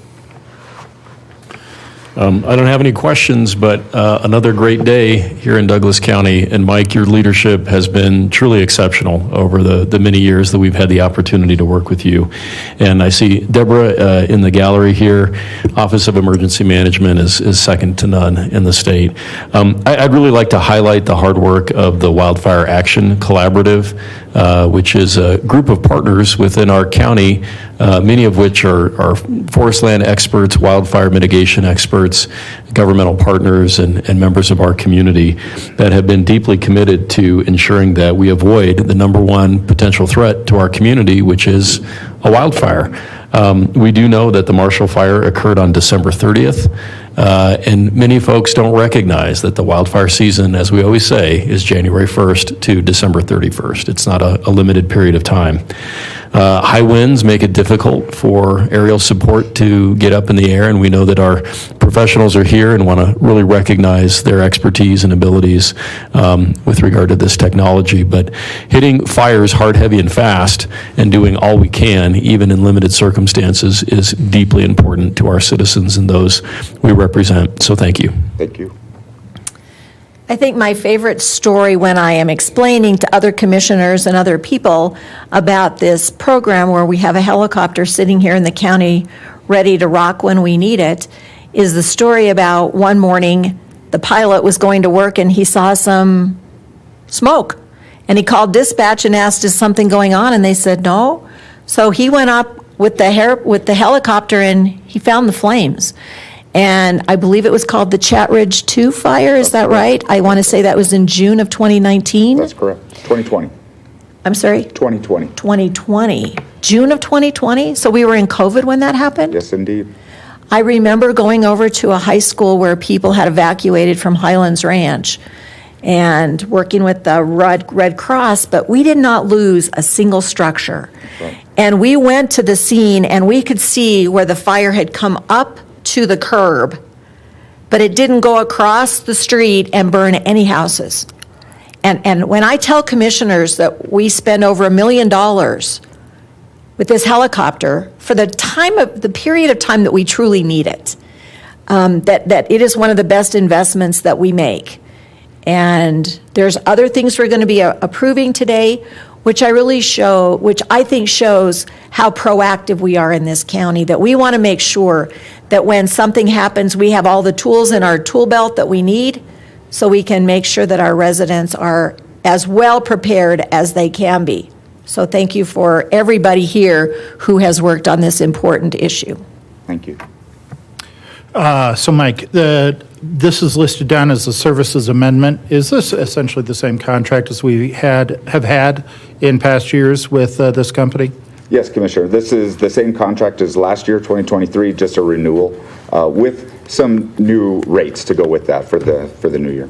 I don't have any questions, but another great day here in Douglas County. And Mike, your leadership has been truly exceptional over the many years that we've had the opportunity to work with you. And I see Deborah in the gallery here. Office of Emergency Management is second to none in the state. I'd really like to highlight the hard work of the Wildfire Action Collaborative, which is a group of partners within our county, many of which are forest land experts, wildfire mitigation experts, governmental partners, and members of our community that have been deeply committed to ensuring that we avoid the #1 potential threat to our community, which is a wildfire. We do know that the Marshall Fire occurred on December 30th, and many folks don't recognize that the wildfire season, as we always say, is January 1st to December 31st. It's not a limited period of time. High winds make it difficult for aerial support to get up in the air, and we know that our professionals are here and want to really recognize their expertise and abilities with regard to this technology. But hitting fires hard, heavy, and fast and doing all we can, even in limited circumstances, is deeply important to our citizens and those we represent. So thank you. Thank you. I think my favorite story when I am explaining to other commissioners and other people about this program where we have a helicopter sitting here in the county ready to rock when we need it is the story about one morning the pilot was going to work and he saw some smoke. And he called dispatch and asked, is something going on? And they said, no. So he went up with the helicopter and he found the flames. And I believe it was called the Chat Ridge 2 fire, is that right? I want to say that was in June of 2019? That's correct. 2020. I'm sorry? 2020. 2020. June of 2020? So we were in COVID when that happened? Yes, indeed. I remember going over to a high school where people had evacuated from Highlands Ranch and working with the Red Cross, but we did not lose a single structure. Right. And we went to the scene and we could see where the fire had come up to the curb, but it didn't go across the street and burn any houses. And when I tell commissioners that we spend over $1 million with this helicopter for the period of time that we truly need it, that it is one of the best investments that we make. And there's other things we're going to be approving today, which I think shows how proactive we are in this county, that we want to make sure that when something happens, we have all the tools in our tool belt that we need so we can make sure that our residents are as well prepared as they can be. So thank you for everybody here who has worked on this important issue. Thank you. So Mike, this is listed down as a services amendment. Is this essentially the same contract as we have had in past years with this company? Yes, Commissioner. This is the same contract as last year, 2023, just a renewal with some new rates to go with that for the new year.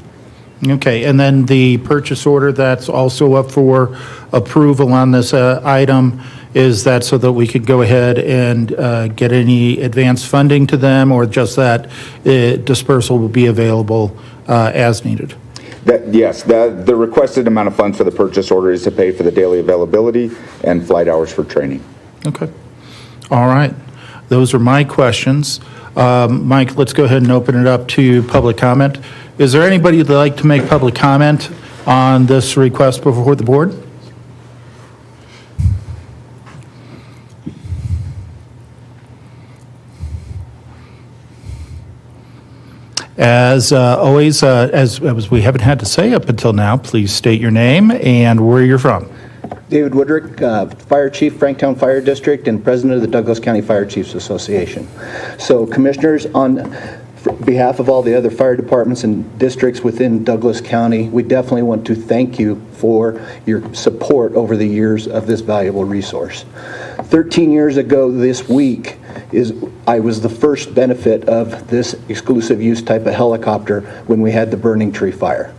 Okay, and then the purchase order that's also up for approval on this item, is that so that we could go ahead and get any advance funding to them, or just that dispersal will be available as needed? Yes, the requested amount of funds for the purchase order is to pay for the daily availability and flight hours for training. Okay. All right. Those are my questions. Mike, let's go ahead and open it up to public comment. Is there anybody that'd like to make public comment on this request before the board? As always, as we haven't had to say up until now, please state your name and where you're from. David Woodrick, Fire Chief, Franktown Fire District, and President of the Douglas County Fire Chiefs Association. So, Commissioners, on behalf of all the other fire departments and districts within Douglas County, we definitely want to thank you for your support over the years of this valuable resource. 13 years ago this week, I was the first benefit of this exclusive use type of helicopter when we had the Burning Tree Fire.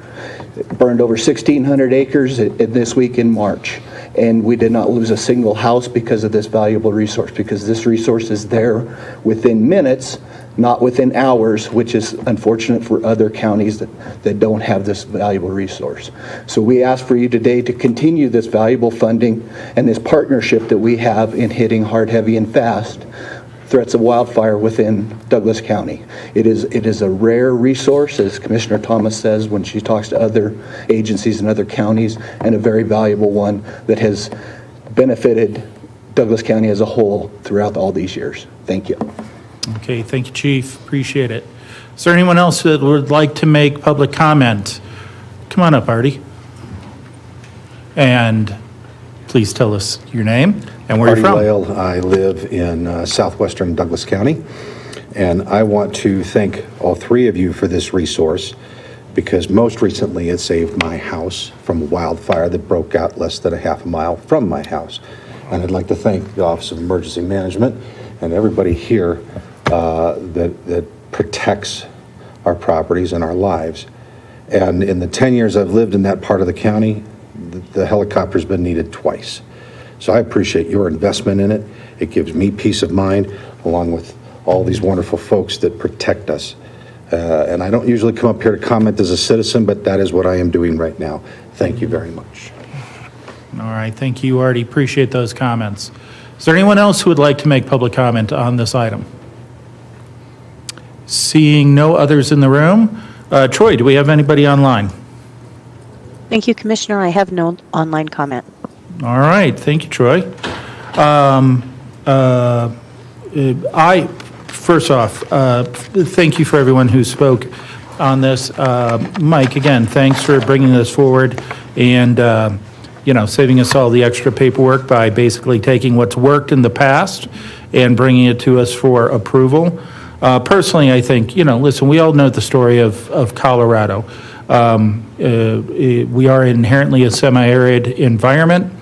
It burned over 1,600 acres this week in March, and we did not lose a single house because of this valuable resource, because this resource is there within minutes, not within hours, which is unfortunate for other counties that don't have this valuable resource. So we ask for you today to continue this valuable funding and this partnership that we have in hitting hard, heavy, and fast threats of wildfire within Douglas County. It is a rare resource, as Commissioner Thomas says when she talks to other agencies in other counties, and a very valuable one that has benefited Douglas County as a whole throughout all these years. Thank you. Okay, thank you, Chief. Appreciate it. Is there anyone else that would like to make public comment? Come on up, Artie. And please tell us your name and where you're from. Artie Lale. I live in southwestern Douglas County, and I want to thank all three of you for this resource, because most recently it saved my house from a wildfire that broke out less than a half a mile from my house. And I'd like to thank the Office of Emergency Management and everybody here that protects our properties and our lives. And in the 10 years I've lived in that part of the county, the helicopter's been needed twice. So I appreciate your investment in it. It gives me peace of mind, along with all these wonderful folks that protect us. And I don't usually come up here to comment as a citizen, but that is what I am doing right now. Thank you very much. All right, thank you, Artie. Appreciate those comments. Is there anyone else who would like to make public comment on this item? Seeing no others in the room, Troy, do we have anybody online? Thank you, Commissioner. I have no online comment. All right, thank you, Troy. First off, thank you for everyone who spoke on this. Mike, again, thanks for bringing this forward and saving us all the extra paperwork by basically taking what's worked in the past and bringing it to us for approval. Personally, I think, listen, we all know the story of Colorado. We are inherently a semi-arid environment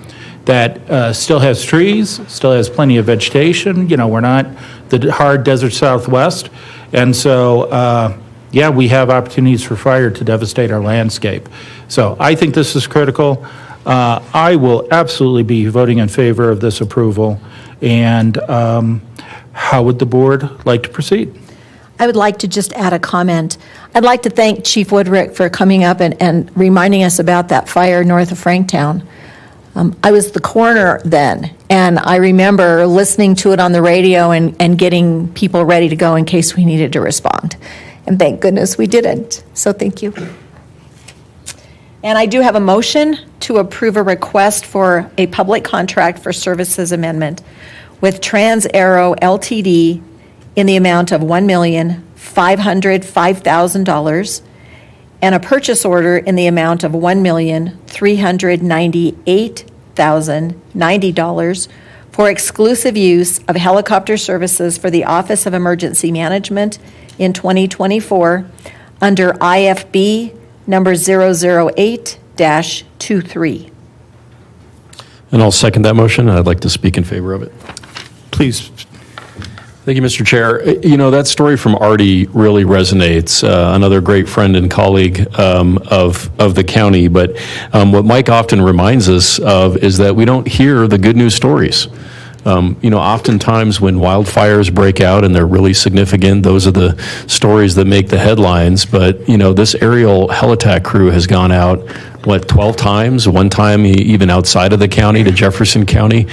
that still has trees, still has plenty of vegetation. We're not the hard desert Southwest. And so, we have opportunities for fire to devastate our landscape. So I think this is critical. I will absolutely be voting in favor of this approval. And how would the board like to proceed? I would like to just add a comment. I'd like to thank Chief Woodrick for coming up and reminding us about that fire north of Franktown. I was the coroner then, and I remember listening to it on the radio and getting people ready to go in case we needed to respond. And thank goodness we didn't. So thank you. And I do have a motion to approve a request for a public contract for services amendment with TransAero Ltd. In the amount of $1,505,000 and a purchase order in the amount of $1,398,090 for exclusive use of helicopter services for the Office of Emergency Management in 2024 under IFB number 008-23. And I'll second that motion, and I'd like to speak in favor of it. Please. Thank you, Mr. Chair. You know, that story from Artie really resonates, another great friend and colleague of the county. But what Mike often reminds us of is that we don't hear the good news stories. You know, oftentimes when wildfires break out and they're really significant, those are the stories that make the headlines. But, you know, this aerial helitack crew has gone out, 12 times? One time even outside of the county to Jefferson County,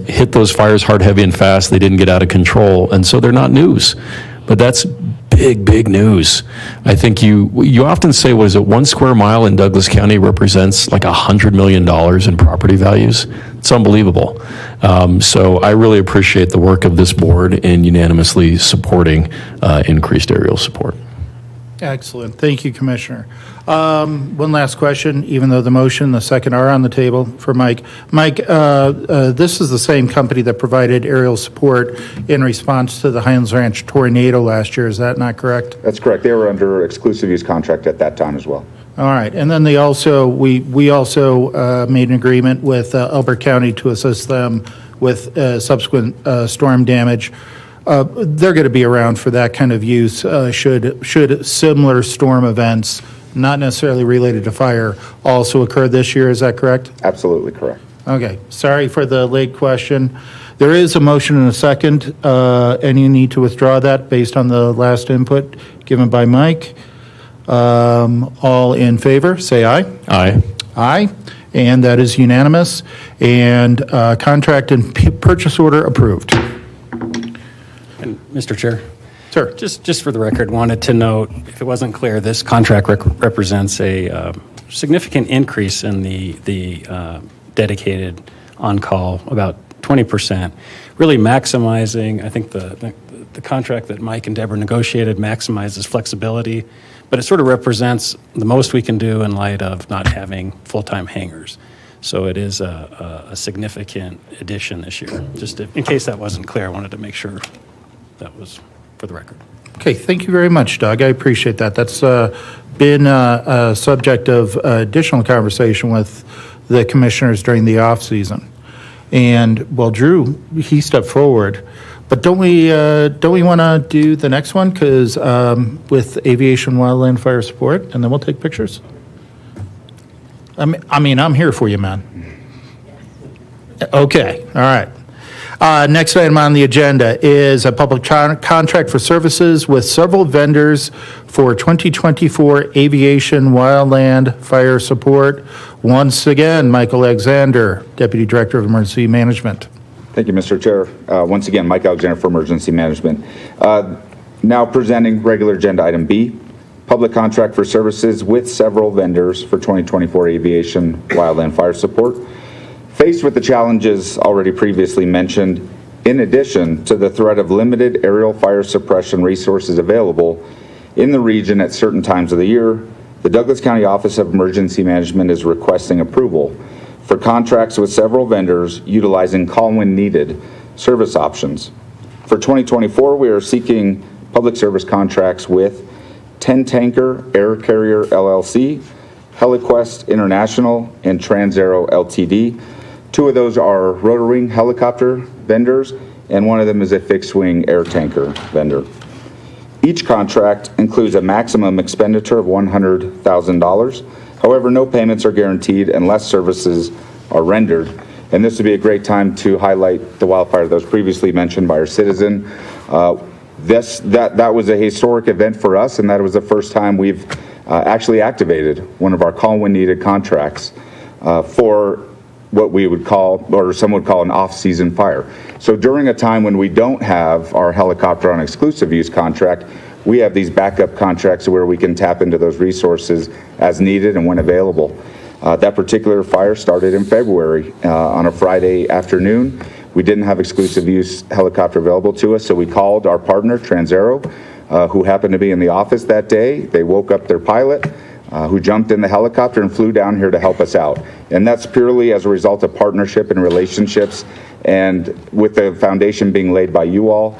hit those fires hard, heavy, and fast. They didn't get out of control. And so they're not news. But that's big news. I think you often say, what is it, 1 square mile in Douglas County represents like $100 million in property values. It's unbelievable. So I really appreciate the work of this board in unanimously supporting increased aerial support. Excellent. Thank you, Commissioner. One last question, even though the motion, the second are on the table for Mike. Mike, this is the same company that provided aerial support in response to the Highlands Ranch tornado last year. Is that not correct? That's correct. They were under exclusive use contract at that time as well. All right. And then we also made an agreement with Elbert County to assist them with subsequent storm damage. They're going to be around for that kind of use should similar storm events, not necessarily related to fire, also occur this year. Is that correct? Absolutely correct. Okay. Sorry for the late question. There is a motion and a second, and you need to withdraw that based on the last input given by Mike. All in favor, say aye. Aye. Aye. And that is unanimous. And contract and purchase order approved. Mr. Chair? Sir. Just for the record, wanted to note, if it wasn't clear, this contract represents a significant increase in the dedicated on-call, about 20%, really maximizing, I think the contract that Mike and Deborah negotiated maximizes flexibility, but it sort of represents the most we can do in light of not having full-time hangars. So it is a significant addition this year. Just in case that wasn't clear, I wanted to make sure that was for the record. Okay, thank you very much, Doug. I appreciate that. That's been a subject of additional conversation with the commissioners during the off-season. And, well, Drew, he stepped forward. But don't we want to do the next one? Because with aviation, wildland, fire support, and then we'll take pictures? I mean, I'm here for you, man. Okay, all right. Next item on the agenda is a public contract for services with several vendors for 2024 aviation, wildland, fire support. Once again, Michael Alexander, Deputy Director of Emergency Management. Thank you, Mr. Chair. Once again, Mike Alexander for Emergency Management. Now presenting regular agenda item B, public contract for services with several vendors for 2024 aviation, wildland, fire support. Faced with the challenges already previously mentioned, in addition to the threat of limited aerial fire suppression resources available in the region at certain times of the year, the Douglas County Office of Emergency Management is requesting approval for contracts with several vendors utilizing call when needed service options. For 2024, we are seeking public service contracts with 10 Tanker Air Carrier LLC, Heliquest International, and Transaero Ltd. Two of those are rotor wing helicopter vendors, and one of them is a fixed wing air tanker vendor. Each contract includes a maximum expenditure of $100,000. However, no payments are guaranteed unless services are rendered. And this would be a great time to highlight the wildfire that was previously mentioned by our citizen. That was a historic event for us, and that was the first time we've actually activated one of our call when needed contracts for what we would call, or some would call, an off-season fire. So during a time when we don't have our helicopter on exclusive use contract, we have these backup contracts where we can tap into those resources as needed and when available. That particular fire started in February on a Friday afternoon. We didn't have exclusive use helicopter available to us, so we called our partner, Transaero, who happened to be in the office that day. They woke up their pilot. who jumped in the helicopter and flew down here to help us out. And that's purely as a result of partnership and relationships, and with the foundation being laid by you all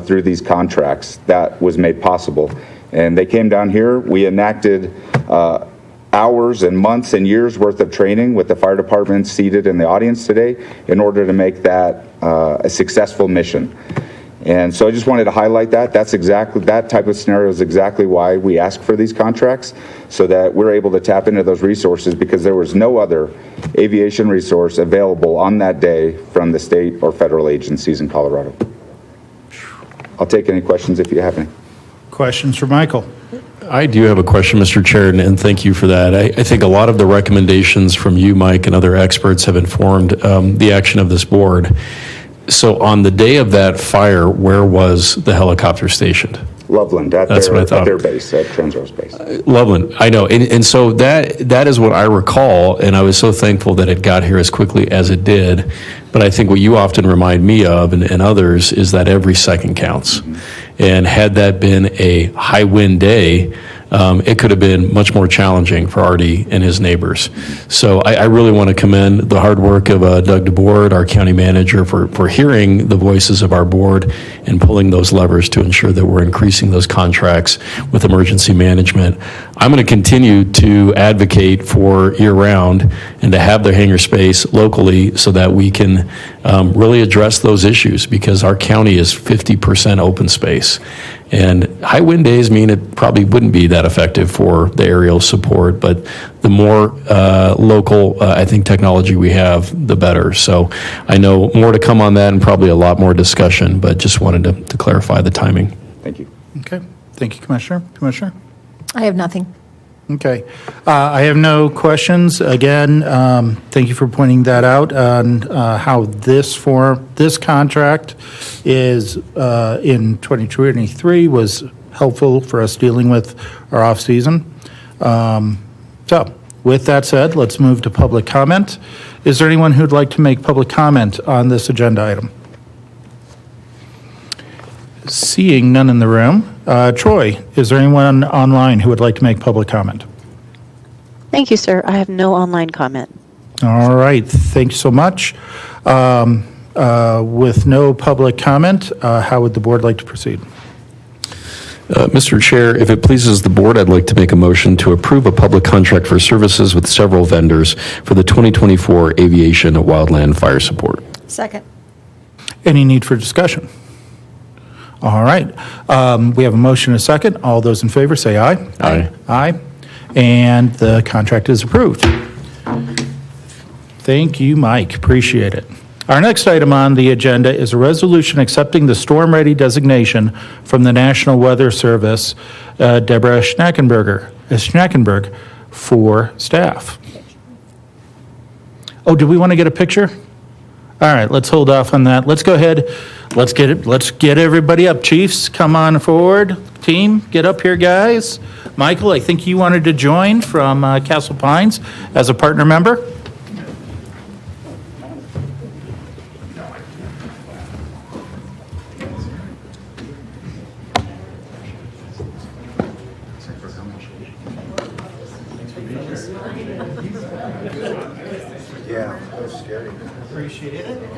through these contracts, that was made possible. And they came down here, we enacted hours and months and years worth of training with the fire department seated in the audience today in order to make that a successful mission. And so I just wanted to highlight that. That type of scenario is exactly why we ask for these contracts, so that we're able to tap into those resources, because there was no other aviation resource available on that day from the state or federal agencies in Colorado. I'll take any questions if you have any. Questions for Michael? I do have a question, Mr. Chair, and thank you for that. I think a lot of the recommendations from you, Mike, and other experts have informed the action of this board. So on the day of that fire, where was the helicopter stationed? Loveland, at their base, at Transrose base. Loveland, I know. And so that is what I recall, and I was so thankful that it got here as quickly as it did. But I think what you often remind me of, and others, is that every second counts. And had that been a high wind day, it could have been much more challenging for Artie and his neighbors. So I really want to commend the hard work of Doug DeBoard, our county manager, for hearing the voices of our board and pulling those levers to ensure that we're increasing those contracts with emergency management. I'm going to continue to advocate for year-round and to have the hangar space locally so that we can really address those issues, because our county is 50% open space. And high wind days mean it probably wouldn't be that effective for the aerial support, but the more local, I think, technology we have, the better. So I know more to come on that and probably a lot more discussion, but just wanted to clarify the timing. Thank you. Okay. Thank you, Commissioner. Commissioner? I have nothing. Okay. I have no questions. Again, thank you for pointing that out on how this contract is in 2023 was helpful for us dealing with our off-season. So with that said, let's move to public comment. Is there anyone who'd like to make public comment on this agenda item? Seeing none in the room. Troy, is there anyone online who would like to make public comment? Thank you, sir. I have no online comment. All right, thanks so much. With no public comment, how would the board like to proceed? Mr. Chair, if it pleases the board, I'd like to make a motion to approve a public contract for services with several vendors for the 2024 aviation wildland fire support. Second. Any need for discussion? All right. We have a motion and a second. All those in favor say aye. Aye. Aye. And the contract is approved. Thank you, Mike. Appreciate it. Our next item on the agenda is a resolution accepting the storm ready designation from the National Weather Service, Deborah Schnackenberg, for staff. Oh, do we want to get a picture? All right, let's hold off on that. Let's go ahead. Let's get everybody up. Chiefs, come on forward. Team, get up here, guys. Michael, I think you wanted to join from Castle Pines as a partner member. Yeah, that was scary. Appreciate it.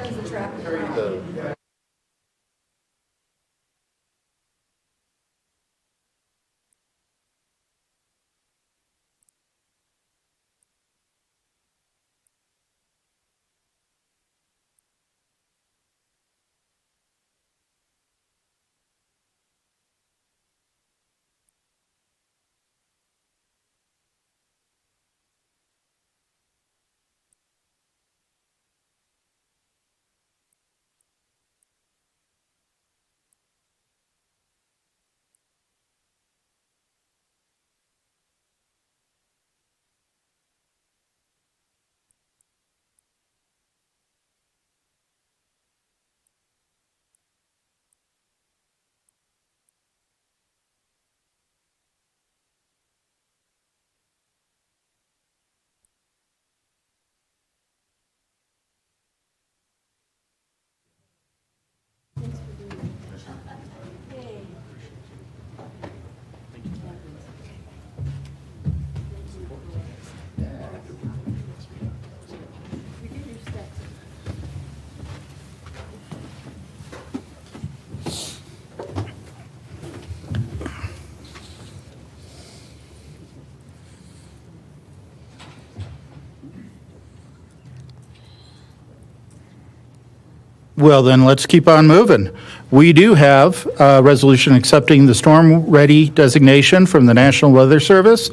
Well, then let's keep on moving. We do have a resolution accepting the Storm Ready designation from the National Weather Service.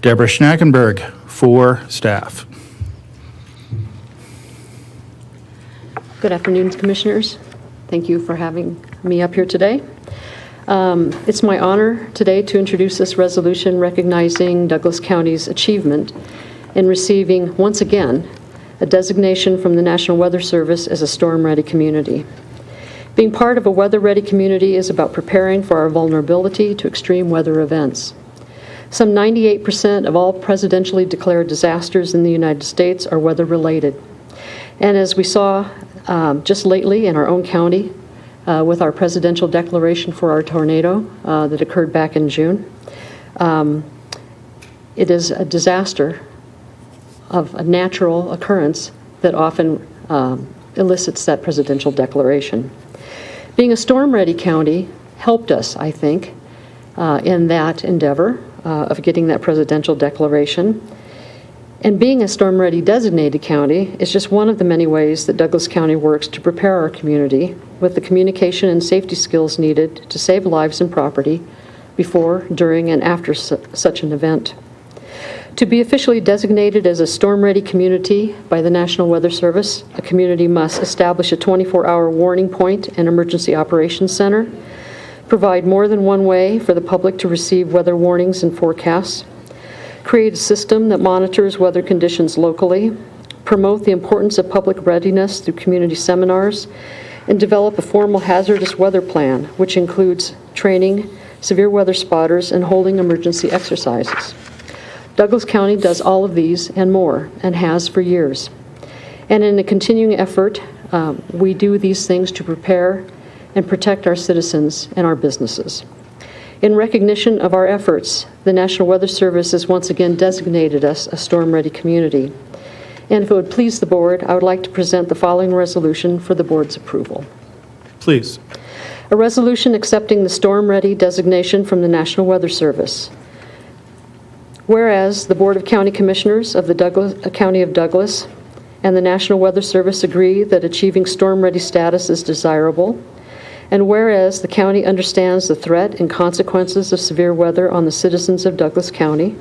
Deborah Schnackenberg for staff. Good afternoon, Commissioners. Thank you for having me up here today. It's my honor today to introduce this resolution recognizing Douglas County's achievement in receiving, once again, a designation from the National Weather Service as a storm-ready community. Being part of a weather-ready community is about preparing for our vulnerability to extreme weather events. Some 98% of all presidentially declared disasters in the United States are weather-related. And as we saw just lately in our own county with our presidential declaration for our tornado that occurred back in June, it is a disaster of a natural occurrence that often elicits that presidential declaration. Being a storm-ready county helped us, I think, in that endeavor of getting that presidential declaration. And being a storm-ready designated county is just one of the many ways that Douglas County works to prepare our community with the communication and safety skills needed to save lives and property before, during, and after such an event. To be officially designated as a storm-ready community by the National Weather Service, a community must establish a 24-hour warning point and emergency operations center, provide more than one way for the public to receive weather warnings and forecasts, create a system that monitors weather conditions locally, promote the importance of public readiness through community seminars, and develop a formal hazardous weather plan, which includes training severe weather spotters and holding emergency exercises. Douglas County does all of these and more, and has for years. And in a continuing effort, we do these things to prepare and protect our citizens and our businesses. In recognition of our efforts, the National Weather Service has once again designated us a storm-ready community. And if it would please the board, I would like to present the following resolution for the board's approval. Please. A resolution accepting the storm-ready designation from the National Weather Service. Whereas the Board of County Commissioners of the County of Douglas and the National Weather Service agree that achieving storm-ready status is desirable, and whereas the county understands the threat and consequences of severe weather on the citizens of Douglas County,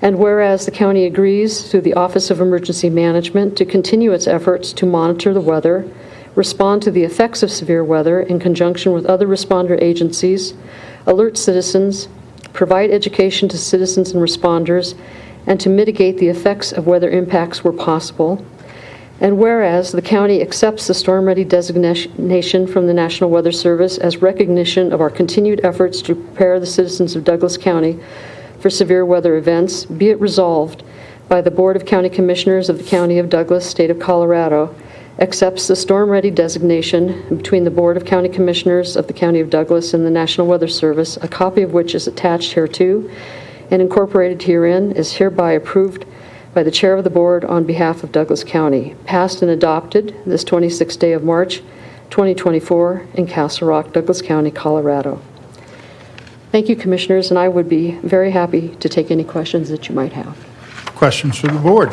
and whereas the county agrees through the Office of Emergency Management to continue its efforts to monitor the weather, respond to the effects of severe weather in conjunction with other responder agencies, alert citizens, provide education to citizens and responders, and to mitigate the effects of weather impacts where possible. And whereas the county accepts the storm-ready designation from the National Weather Service as recognition of our continued efforts to prepare the citizens of Douglas County for severe weather events, be it resolved by the Board of County Commissioners of the County of Douglas, State of Colorado, accepts the storm-ready designation between the Board of County Commissioners of the County of Douglas and the National Weather Service, a copy of which is attached hereto and incorporated herein, is hereby approved by the Chair of the Board on behalf of Douglas County, passed and adopted this 26th day of March, 2024 in Castle Rock, Douglas County, Colorado. Thank you, Commissioners, and I would be very happy to take any questions that you might have. Questions from the board?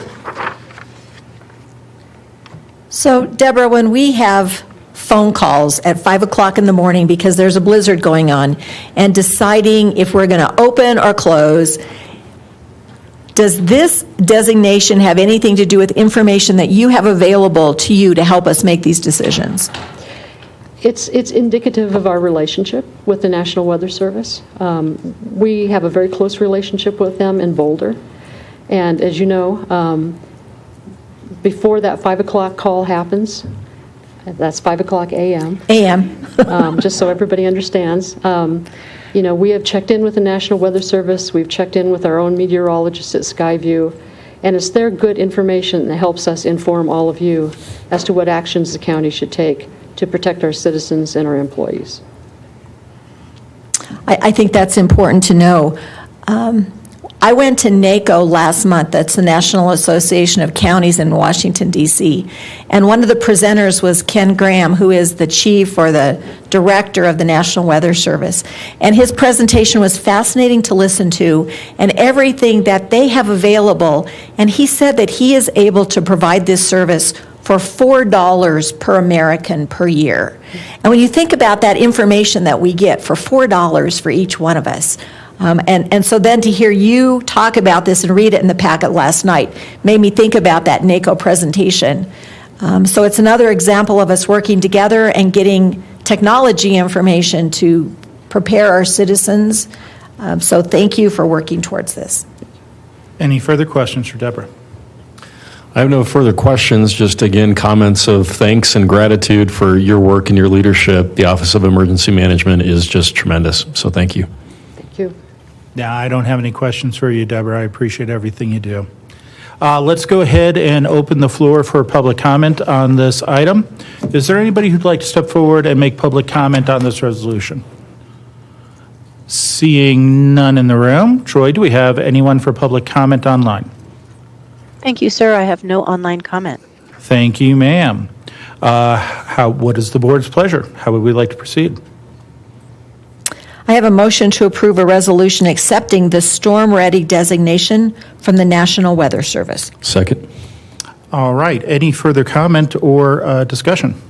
So, Deborah, when we have phone calls at 5 o'clock in the morning because there's a blizzard going on and deciding if we're going to open or close, does this designation have anything to do with information that you have available to you to help us make these decisions? It's indicative of our relationship with the National Weather Service. We have a very close relationship with them in Boulder. And as you know, before that 5 o'clock call happens, that's 5 o'clock a.m. Just so everybody understands. We have checked in with the National Weather Service. We've checked in with our own meteorologists at Skyview. And it's their good information that helps us inform all of you as to what actions the county should take to protect our citizens and our employees. I think that's important to know. I went to NACO last month, that's the National Association of Counties in Washington, D.C., and one of the presenters was Ken Graham, who is the chief or the director of the National Weather Service. And his presentation was fascinating to listen to, and everything that they have available, and he said that he is able to provide this service for $4 per American per year. And when you think about that information that we get for $4 for each one of us, and so then to hear you talk about this and read it in the packet last night made me think about that NACO presentation. So it's another example of us working together and getting technology information to prepare our citizens. So thank you for working towards this. Any further questions for Deborah? I have no further questions, just again, comments of thanks and gratitude for your work and your leadership. The Office of Emergency Management is just tremendous, so thank you. Thank you. Yeah, I don't have any questions for you, Deborah. I appreciate everything you do. Let's go ahead and open the floor for public comment on this item. Is there anybody who'd like to step forward and make public comment on this resolution? Seeing none in the room. Troy, do we have anyone for public comment online? Thank you, sir. I have no online comment. Thank you, ma'am. What is the board's pleasure? How would we like to proceed? I have a motion to approve a resolution accepting the Storm Ready designation from the National Weather Service. Second. All right. Any further comment or discussion?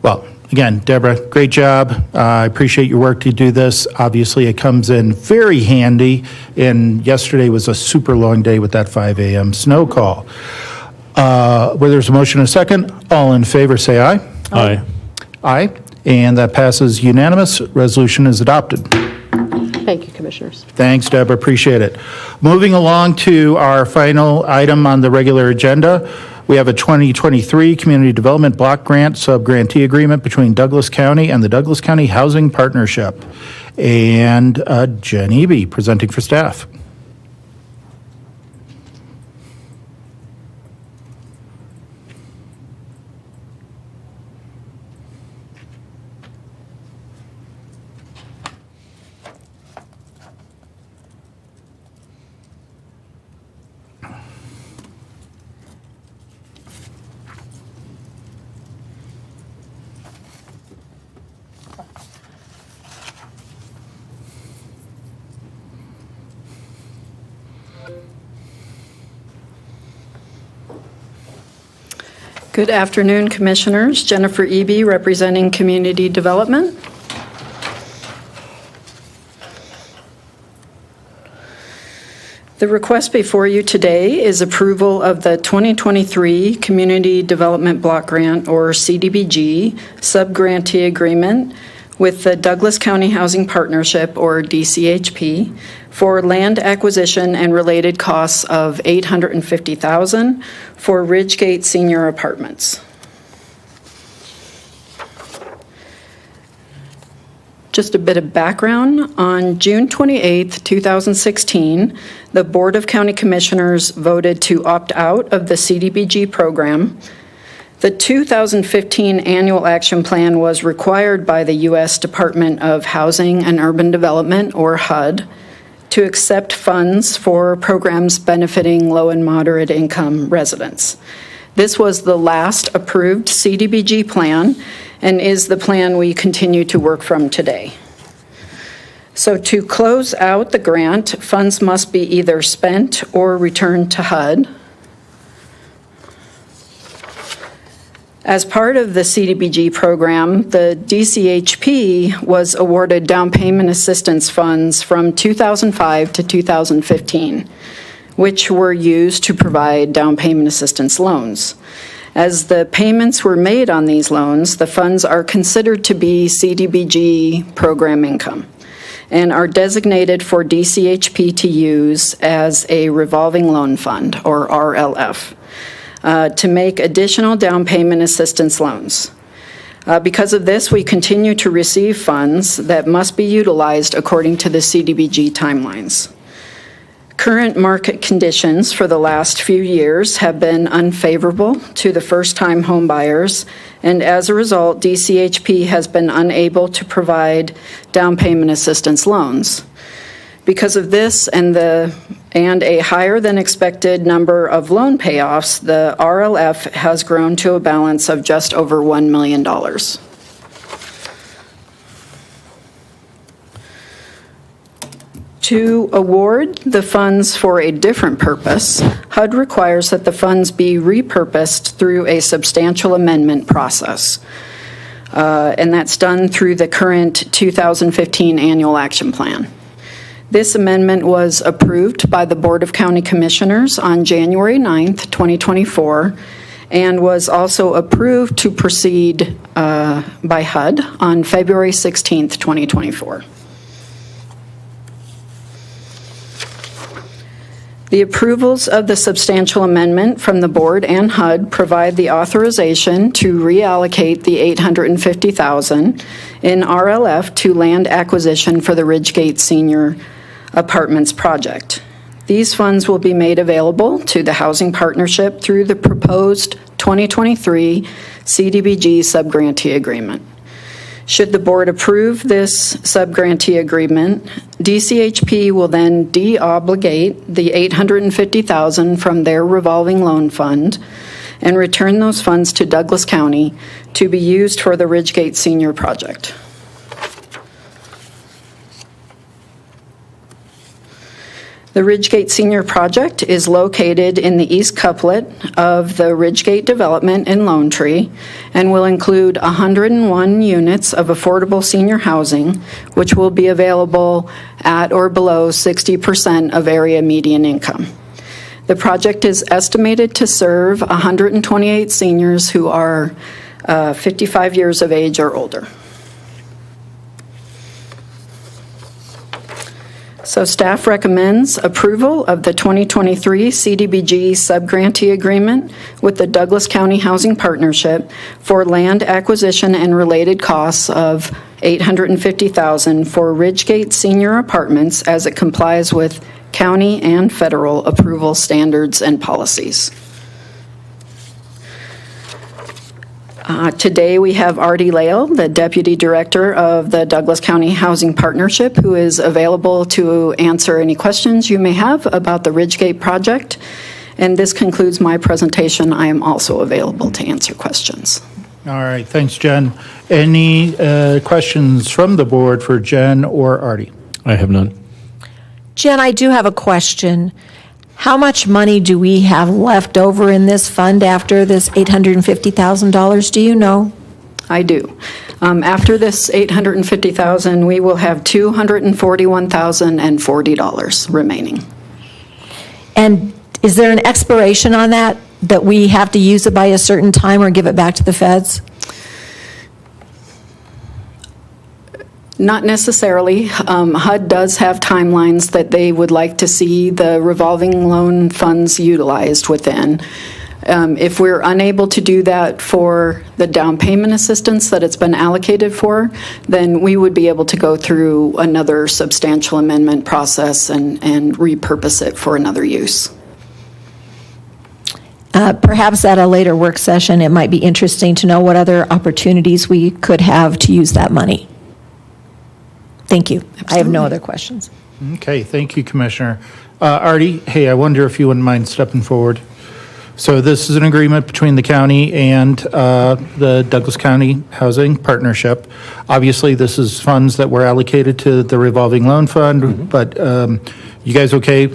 Well, again, Deborah, great job. I appreciate your work to do this. Obviously, it comes in very handy, and yesterday was a super long day with that 5 a.m. snow call. Where there's a motion and a second, all in favor say aye. Aye. Aye. And that passes unanimous. Resolution is adopted. Thank you, Commissioners. Thanks, Deborah. Appreciate it. Moving along to our final item on the regular agenda, we have a 2023 Community Development Block Grant Sub-Grantee Agreement between Douglas County and the Douglas County Housing Partnership. And Jen Eby presenting for staff. Good afternoon, Commissioners. Jennifer Eby, representing Community Development. The request before you today is approval of the 2023 Community Development Block Grant, or CDBG, sub-grantee agreement with the Douglas County Housing Partnership, or DCHP, for land acquisition and related costs of $850,000 for Ridgegate Senior Apartments. Just a bit of background. On June 28, 2016, the Board of County Commissioners voted to opt out of the CDBG program. The 2015 Annual Action Plan was required by the U.S. Department of Housing and Urban Development, or HUD, to accept funds for programs benefiting low and moderate income residents. This was the last approved CDBG plan and is the plan we continue to work from today. So to close out the grant, funds must be either spent or returned to HUD. As part of the CDBG program, the DCHP was awarded down payment assistance funds from 2005 to 2015, which were used to provide down payment assistance loans. As the payments were made on these loans, the funds are considered to be CDBG program income and are designated for DCHP to use as a revolving loan fund, or RLF. To make additional down payment assistance loans. Because of this, we continue to receive funds that must be utilized according to the CDBG timelines. Current market conditions for the last few years have been unfavorable to the first-time home buyers, and as a result, DCHP has been unable to provide down payment assistance loans. Because of this and a higher than expected number of loan payoffs, the RLF has grown to a balance of just over $1 million. To award the funds for a different purpose, HUD requires that the funds be repurposed through a substantial amendment process. And that's done through the current 2015 Annual Action Plan. This amendment was approved by the Board of County Commissioners on January 9th, 2024, and was also approved to proceed by HUD on February 16th, 2024. The approvals of the substantial amendment from the board and HUD provide the authorization to reallocate the $850,000 in RLF to land acquisition for the Ridgegate Senior Apartments project. These funds will be made available to the Housing Partnership through the proposed 2023 CDBG subgrantee agreement. Should the board approve this subgrantee agreement, DCHP will then de-obligate the $850,000 from their revolving loan fund and return those funds to Douglas County to be used for the Ridgegate Senior project. The Ridgegate Senior project is located in the east couplet of the Ridgegate development in Lone Tree and will include 101 units of affordable senior housing, which will be available at or below 60% of area median income. The project is estimated to serve 128 seniors who are 55 years of age or older. So staff recommends approval of the 2023 CDBG subgrantee agreement with the Douglas County Housing Partnership for land acquisition and related costs of $850,000 for Ridgegate Senior Apartments as it complies with county and federal approval standards and policies. Today we have Artie Lael, the Deputy Director of the Douglas County Housing Partnership, who is available to answer any questions you may have about the Ridgegate project. And this concludes my presentation. I am also available to answer questions. All right, thanks, Jen. Any questions from the board for Jen or Artie? I have none. Jen, I do have a question. How much money do we have left over in this fund after this $850,000? Do you know? I do. After this $850,000, we will have $241,040 remaining. And is there an expiration on that we have to use it by a certain time or give it back to the feds? Not necessarily. HUD does have timelines that they would like to see the revolving loan funds utilized within. If we're unable to do that for the down payment assistance that it's been allocated for, then we would be able to go through another substantial amendment process and repurpose it for another use. Perhaps at a later work session, it might be interesting to know what other opportunities we could have to use that money. Thank you. Absolutely. I have no other questions. Okay, thank you, Commissioner. Artie, hey, I wonder if you wouldn't mind stepping forward. So this is an agreement between the county and the Douglas County Housing Partnership. Obviously, this is funds that were allocated to the revolving loan fund, but you guys okay?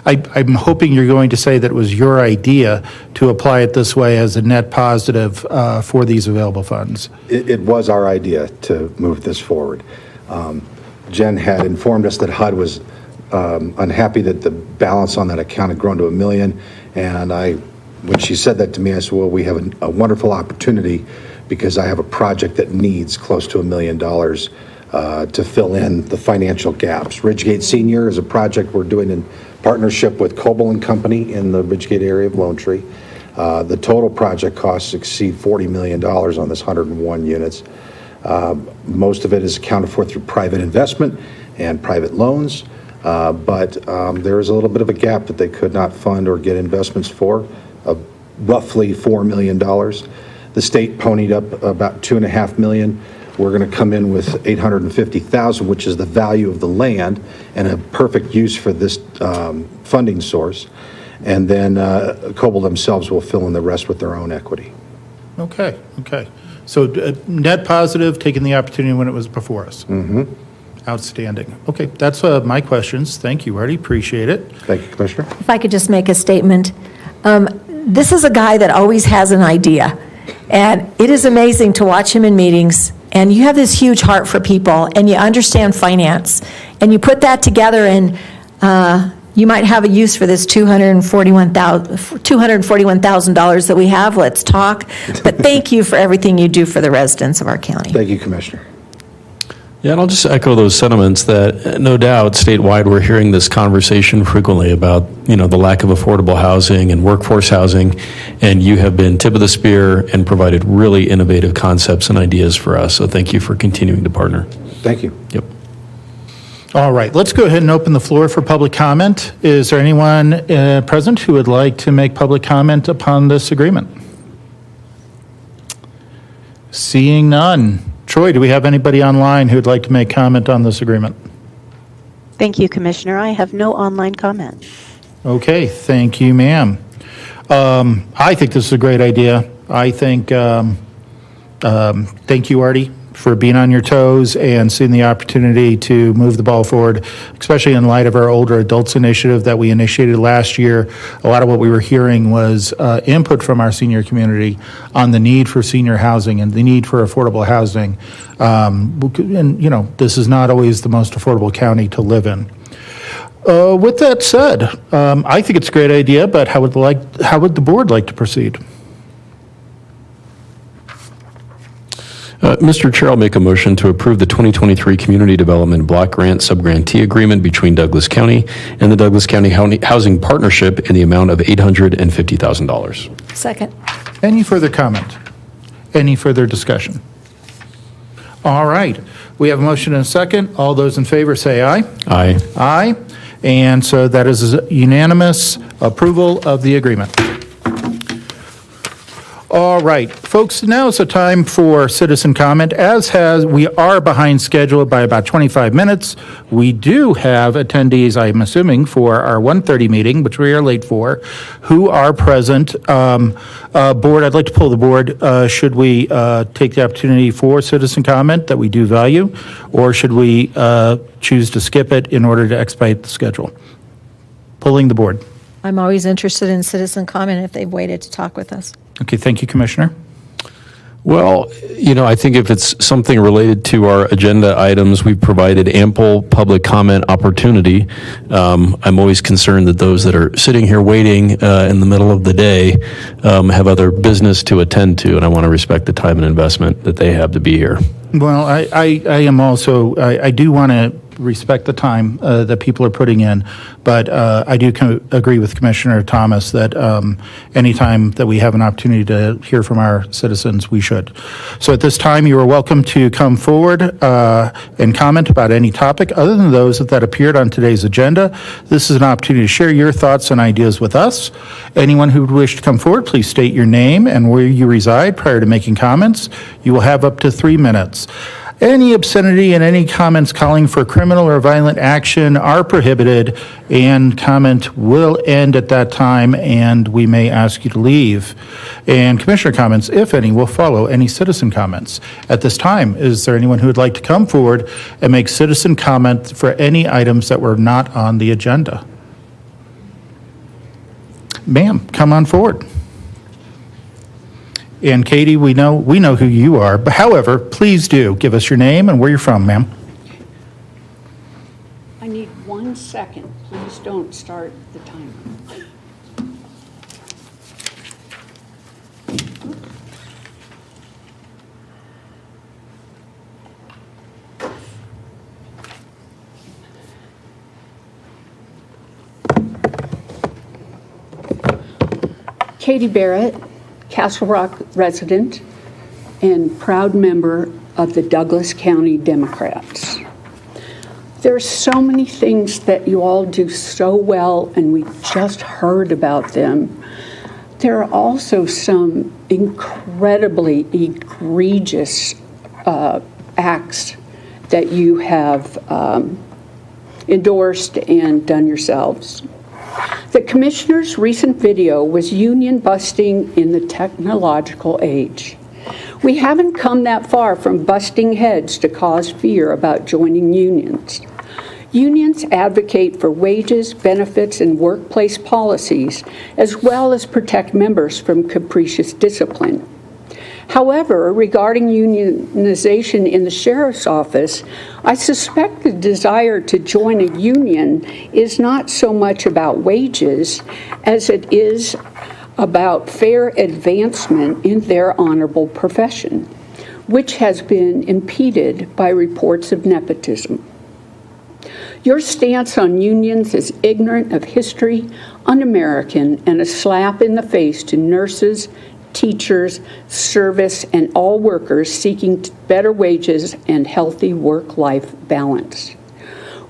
I'm hoping you're going to say that it was your idea to apply it this way as a net positive for these available funds. It was our idea to move this forward. Jen had informed us that HUD was unhappy that the balance on that account had grown to $1 million, and when she said that to me, I said, well, we have a wonderful opportunity because I have a project that needs close to $1 million to fill in the financial gaps. Ridgegate Senior is a project we're doing in partnership with Coble and Company in the Ridgegate area of Lone Tree. The total project costs exceed $40 million on this 101 units. Most of it is accounted for through private investment and private loans, but there is a little bit of a gap that they could not fund or get investments for, of roughly $4 million. The state ponied up about $2.5 million. We're going to come in with $850,000, which is the value of the land and a perfect use for this funding source. And then Coble themselves will fill in the rest with their own equity. Okay. So net positive, taking the opportunity when it was before us. Mm-hmm. Outstanding. Okay, that's my questions. Thank you, Artie. Appreciate it. Thank you, Commissioner. If I could just make a statement. This is a guy that always has an idea, and it is amazing to watch him in meetings, and you have this huge heart for people, and you understand finance, and you put that together, and you might have a use for this $241,000 that we have. Let's talk. But thank you for everything you do for the residents of our county. Thank you, Commissioner. Yeah, and I'll just echo those sentiments that no doubt statewide we're hearing this conversation frequently about, the lack of affordable housing and workforce housing, and you have been tip of the spear and provided really innovative concepts and ideas for us. So thank you for continuing to partner. Thank you. Yep. All right, let's go ahead and open the floor for public comment. Is there anyone present who would like to make public comment upon this agreement? Seeing none. Troy, do we have anybody online who would like to make comment on this agreement? Thank you, Commissioner. I have no online comment. Okay, thank you, ma'am. I think this is a great idea. I think, thank you, Artie, for being on your toes and seeing the opportunity to move the ball forward, especially in light of our older adults initiative that we initiated last year. A lot of what we were hearing was input from our senior community on the need for senior housing and the need for affordable housing. And, this is not always the most affordable county to live in. With that said, I think it's a great idea, but how would the board like to proceed? Mr. Chair, I'll make a motion to approve the 2023 Community Development Block Grant Subgrantee Agreement between Douglas County and the Douglas County Housing Partnership in the amount of $850,000. Second. Any further comment? Any further discussion? All right. We have a motion and a second. All those in favor say aye. Aye. Aye. And so that is a unanimous approval of the agreement. All right, folks, now is the time for citizen comment. We are behind schedule by about 25 minutes. We do have attendees, I'm assuming, for our 1:30 meeting, which we are late for, who are present. Board, I'd like to pull the board. Should we take the opportunity for citizen comment that we do value, or should we choose to skip it in order to expedite the schedule? Pulling the board. I'm always interested in citizen comment if they've waited to talk with us. Okay, thank you, Commissioner. Well, I think if it's something related to our agenda items, we've provided ample public comment opportunity. I'm always concerned that those that are sitting here waiting in the middle of the day have other business to attend to, and I want to respect the time and investment that they have to be here. Well, I am also, I do want to respect the time that people are putting in, but I do agree with Commissioner Thomas that anytime that we have an opportunity to hear from our citizens, we should. So at this time, you are welcome to come forward and comment about any topic other than those that appeared on today's agenda. This is an opportunity to share your thoughts and ideas with us. Anyone who would wish to come forward, please state your name and where you reside prior to making comments. You will have up to 3 minutes. Any obscenity and any comments calling for criminal or violent action are prohibited, and comment will end at that time, and we may ask you to leave. And Commissioner comments, if any, will follow any citizen comments. At this time, is there anyone who would like to come forward and make citizen comment for any items that were not on the agenda? Ma'am, come on forward. And Katie, we know who you are, but however, please do give us your name and where you're from, ma'am. I need 1 second. Please don't start the timer. Katie Barrett, Castle Rock resident and proud member of the Douglas County Democrats. There are so many things that you all do so well, and we just heard about them. There are also some incredibly egregious acts that you have endorsed and done yourselves. The commissioner's recent video was union busting in the technological age. We haven't come that far from busting heads to cause fear about joining unions. Unions advocate for wages, benefits, and workplace policies, as well as protect members from capricious discipline. However, regarding unionization in the sheriff's office, I suspect the desire to join a union is not so much about wages as it is about fair advancement in their honorable profession, which has been impeded by reports of nepotism. Your stance on unions is ignorant of history, un-American, and a slap in the face to nurses, teachers, service, and all workers seeking better wages and healthy work-life balance.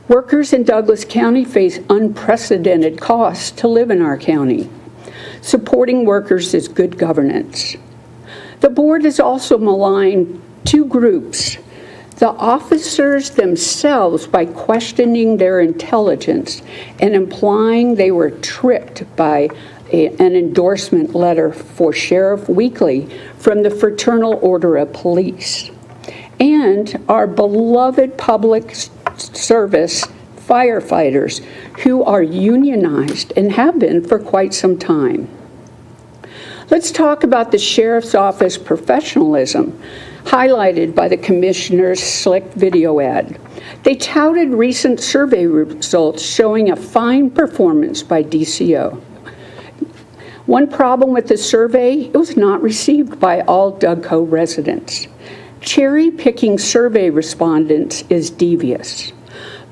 Workers in Douglas County face unprecedented costs to live in our county. Supporting workers is good governance. The board has also maligned two groups: the officers themselves by questioning their intelligence and implying they were tricked by an endorsement letter for Sheriff Weekly from the Fraternal Order of Police, and our beloved public service firefighters who are unionized and have been for quite some time. Let's talk about the Sheriff's Office professionalism, highlighted by the Commissioner's slick video ad. They touted recent survey results showing a fine performance by DCO. One problem with the survey, it was not received by all Dougco residents. Cherry-picking survey respondents is devious.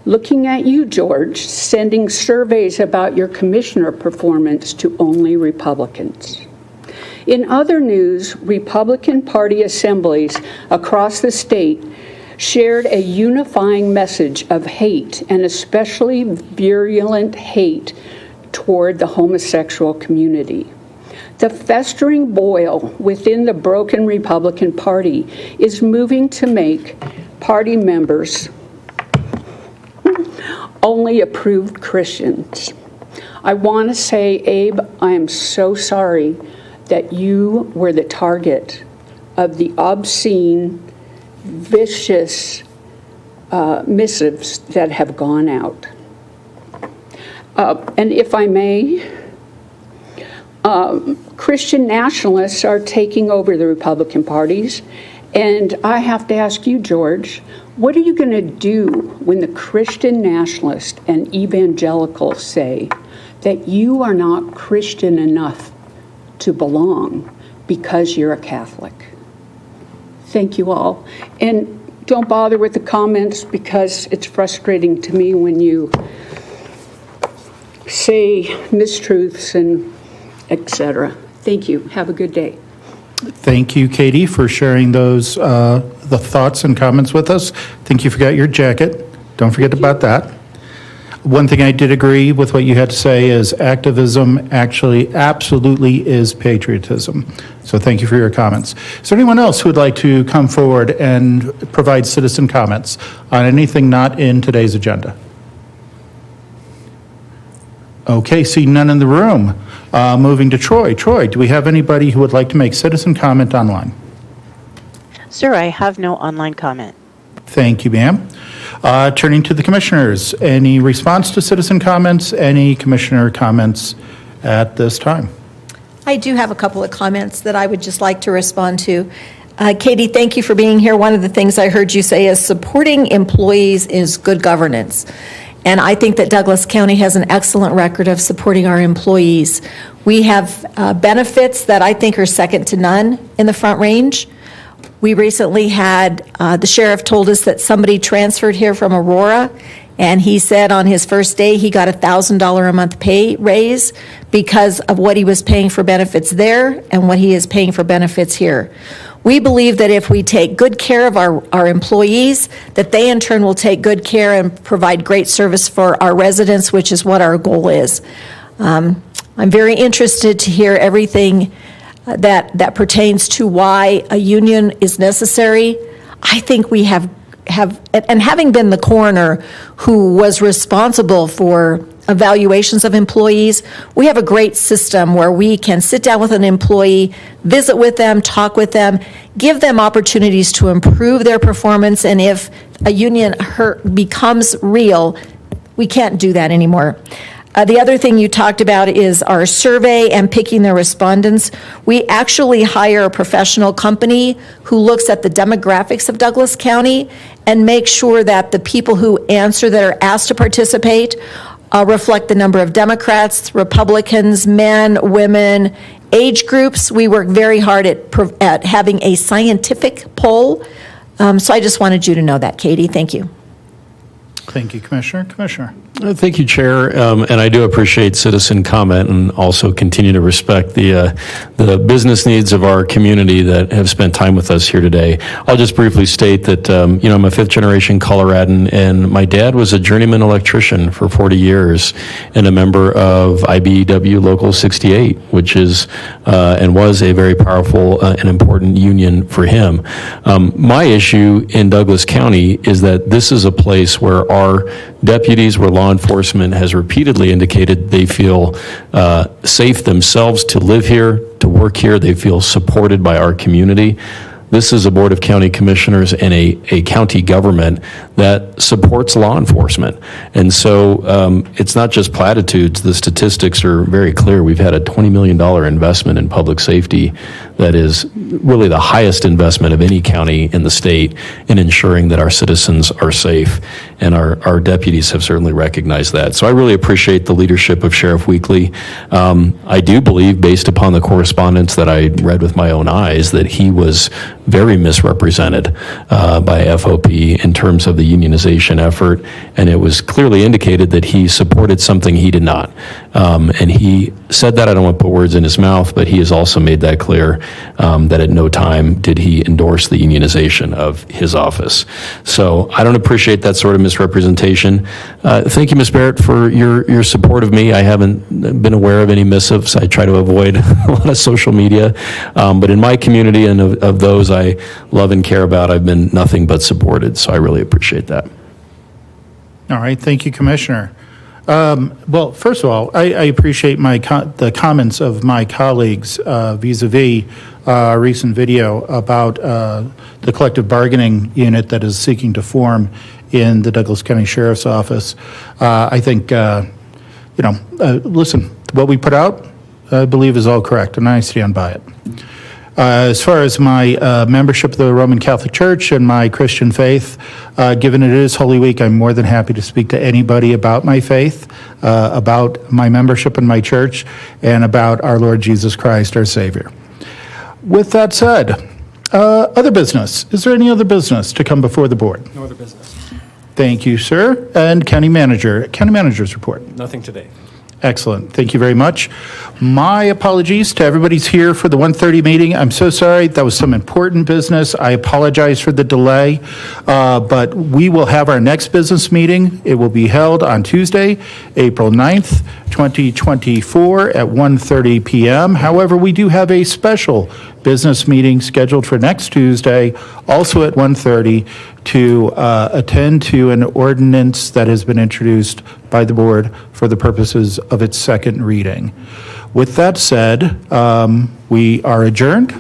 Looking at you, George, sending surveys about your commissioner performance to only Republicans. In other news, Republican Party assemblies across the state shared a unifying message of hate, and especially virulent hate toward the homosexual community. The festering boil within the broken Republican Party is moving to make party members only approved Christians. I want to say, Abe, I am so sorry that you were the target of the obscene, vicious missives that have gone out. And if I may, Christian nationalists are taking over the Republican parties, and I have to ask you, George, what are you going to do when the Christian nationalists and evangelicals say that you are not Christian enough to belong because you're a Catholic? Thank you all. And don't bother with the comments, because it's frustrating to me when you say mistruths and etc. Thank you. Have a good day. Thank you, Katie, for sharing those the thoughts and comments with us. I think you forgot your jacket. Don't forget about that. One thing I did agree with what you had to say is activism actually absolutely is patriotism. So thank you for your comments. Is there anyone else who would like to come forward and provide citizen comments on anything not in today's agenda? Okay, see none in the room. Moving to Troy. Troy, do we have anybody who would like to make citizen comment online? Sir, I have no online comment. Thank you, ma'am. Turning to the commissioners, any response to citizen comments? Any commissioner comments at this time? I do have a couple of comments that I would just like to respond to. Katie, thank you for being here. One of the things I heard you say is supporting employees is good governance. And I think that Douglas County has an excellent record of supporting our employees. We have benefits that I think are second to none in the Front Range. We recently had, the sheriff told us that somebody transferred here from Aurora, and he said on his first day he got a $1,000 a month pay raise because of what he was paying for benefits there and what he is paying for benefits here. We believe that if we take good care of our employees, that they in turn will take good care and provide great service for our residents, which is what our goal is. I'm very interested to hear everything that pertains to why a union is necessary. I think we have, and having been the coroner who was responsible for evaluations of employees. We have a great system where we can sit down with an employee, visit with them, talk with them, give them opportunities to improve their performance, and if a union hurt becomes real, we can't do that anymore. The other thing you talked about is our survey and picking the respondents. We actually hire a professional company who looks at the demographics of Douglas County and make sure that the people who answer that are asked to participate reflect the number of Democrats, Republicans, men, women, age groups. We work very hard at having a scientific poll. So I just wanted you to know that, Katie. Thank you. Thank you, Commissioner. Commissioner. Thank you, Chair, and I do appreciate citizen comment and also continue to respect the business needs of our community that have spent time with us here today. I'll just briefly state that, I'm a fifth-generation Coloradan, and my dad was a journeyman electrician for 40 years and a member of IBEW Local 68, which is and was a very powerful and important union for him. My issue in Douglas County is that this is a place where our deputies, where law enforcement has repeatedly indicated they feel safe themselves to live here, to work here. They feel supported by our community. This is a Board of County Commissioners and a county government that supports law enforcement. And so it's not just platitudes. The statistics are very clear. We've had a $20 million investment in public safety that is really the highest investment of any county in the state in ensuring that our citizens are safe. And our deputies have certainly recognized that. So I really appreciate the leadership of Sheriff Weekly. I do believe, based upon the correspondence that I read with my own eyes, that he was very misrepresented by FOP in terms of the unionization effort, and it was clearly indicated that he supported something he did not. And he said that, I don't want to put words in his mouth, but he has also made that clear that at no time did he endorse the unionization of his office. So I don't appreciate that sort of misrepresentation. Thank you, Ms. Barrett, for your support of me. I haven't been aware of any missives. I try to avoid a lot of social media, but in my community and of those I love and care about, I've been nothing but supported, so I really appreciate that. All right, thank you, Commissioner. Well, first of all, I appreciate the comments of my colleagues vis-a-vis a recent video about the collective bargaining unit that is seeking to form in the Douglas County Sheriff's Office. I think, listen, what we put out, I believe, is all correct, and I stand by it. As far as my membership of the Roman Catholic Church and my Christian faith, given it is Holy Week, I'm more than happy to speak to anybody about my faith, about my membership in my church, and about our Lord Jesus Christ, our Savior. With that said, other business. Is there any other business to come before the board? No other business. Thank you, sir. And County Manager's report. Nothing today. Excellent. Thank you very much. My apologies to everybody's here for the 1:30 meeting. I'm so sorry. That was some important business. I apologize for the delay, but we will have our next business meeting. It will be held on Tuesday, April 9th, 2024 at 1:30 p.m. However, we do have a special business meeting scheduled for next Tuesday, also at 1:30, to attend to an ordinance that has been introduced by the board for the purposes of its second reading. With that said, we are adjourned.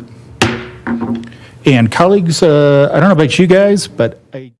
And colleagues, I don't know about you guys, but I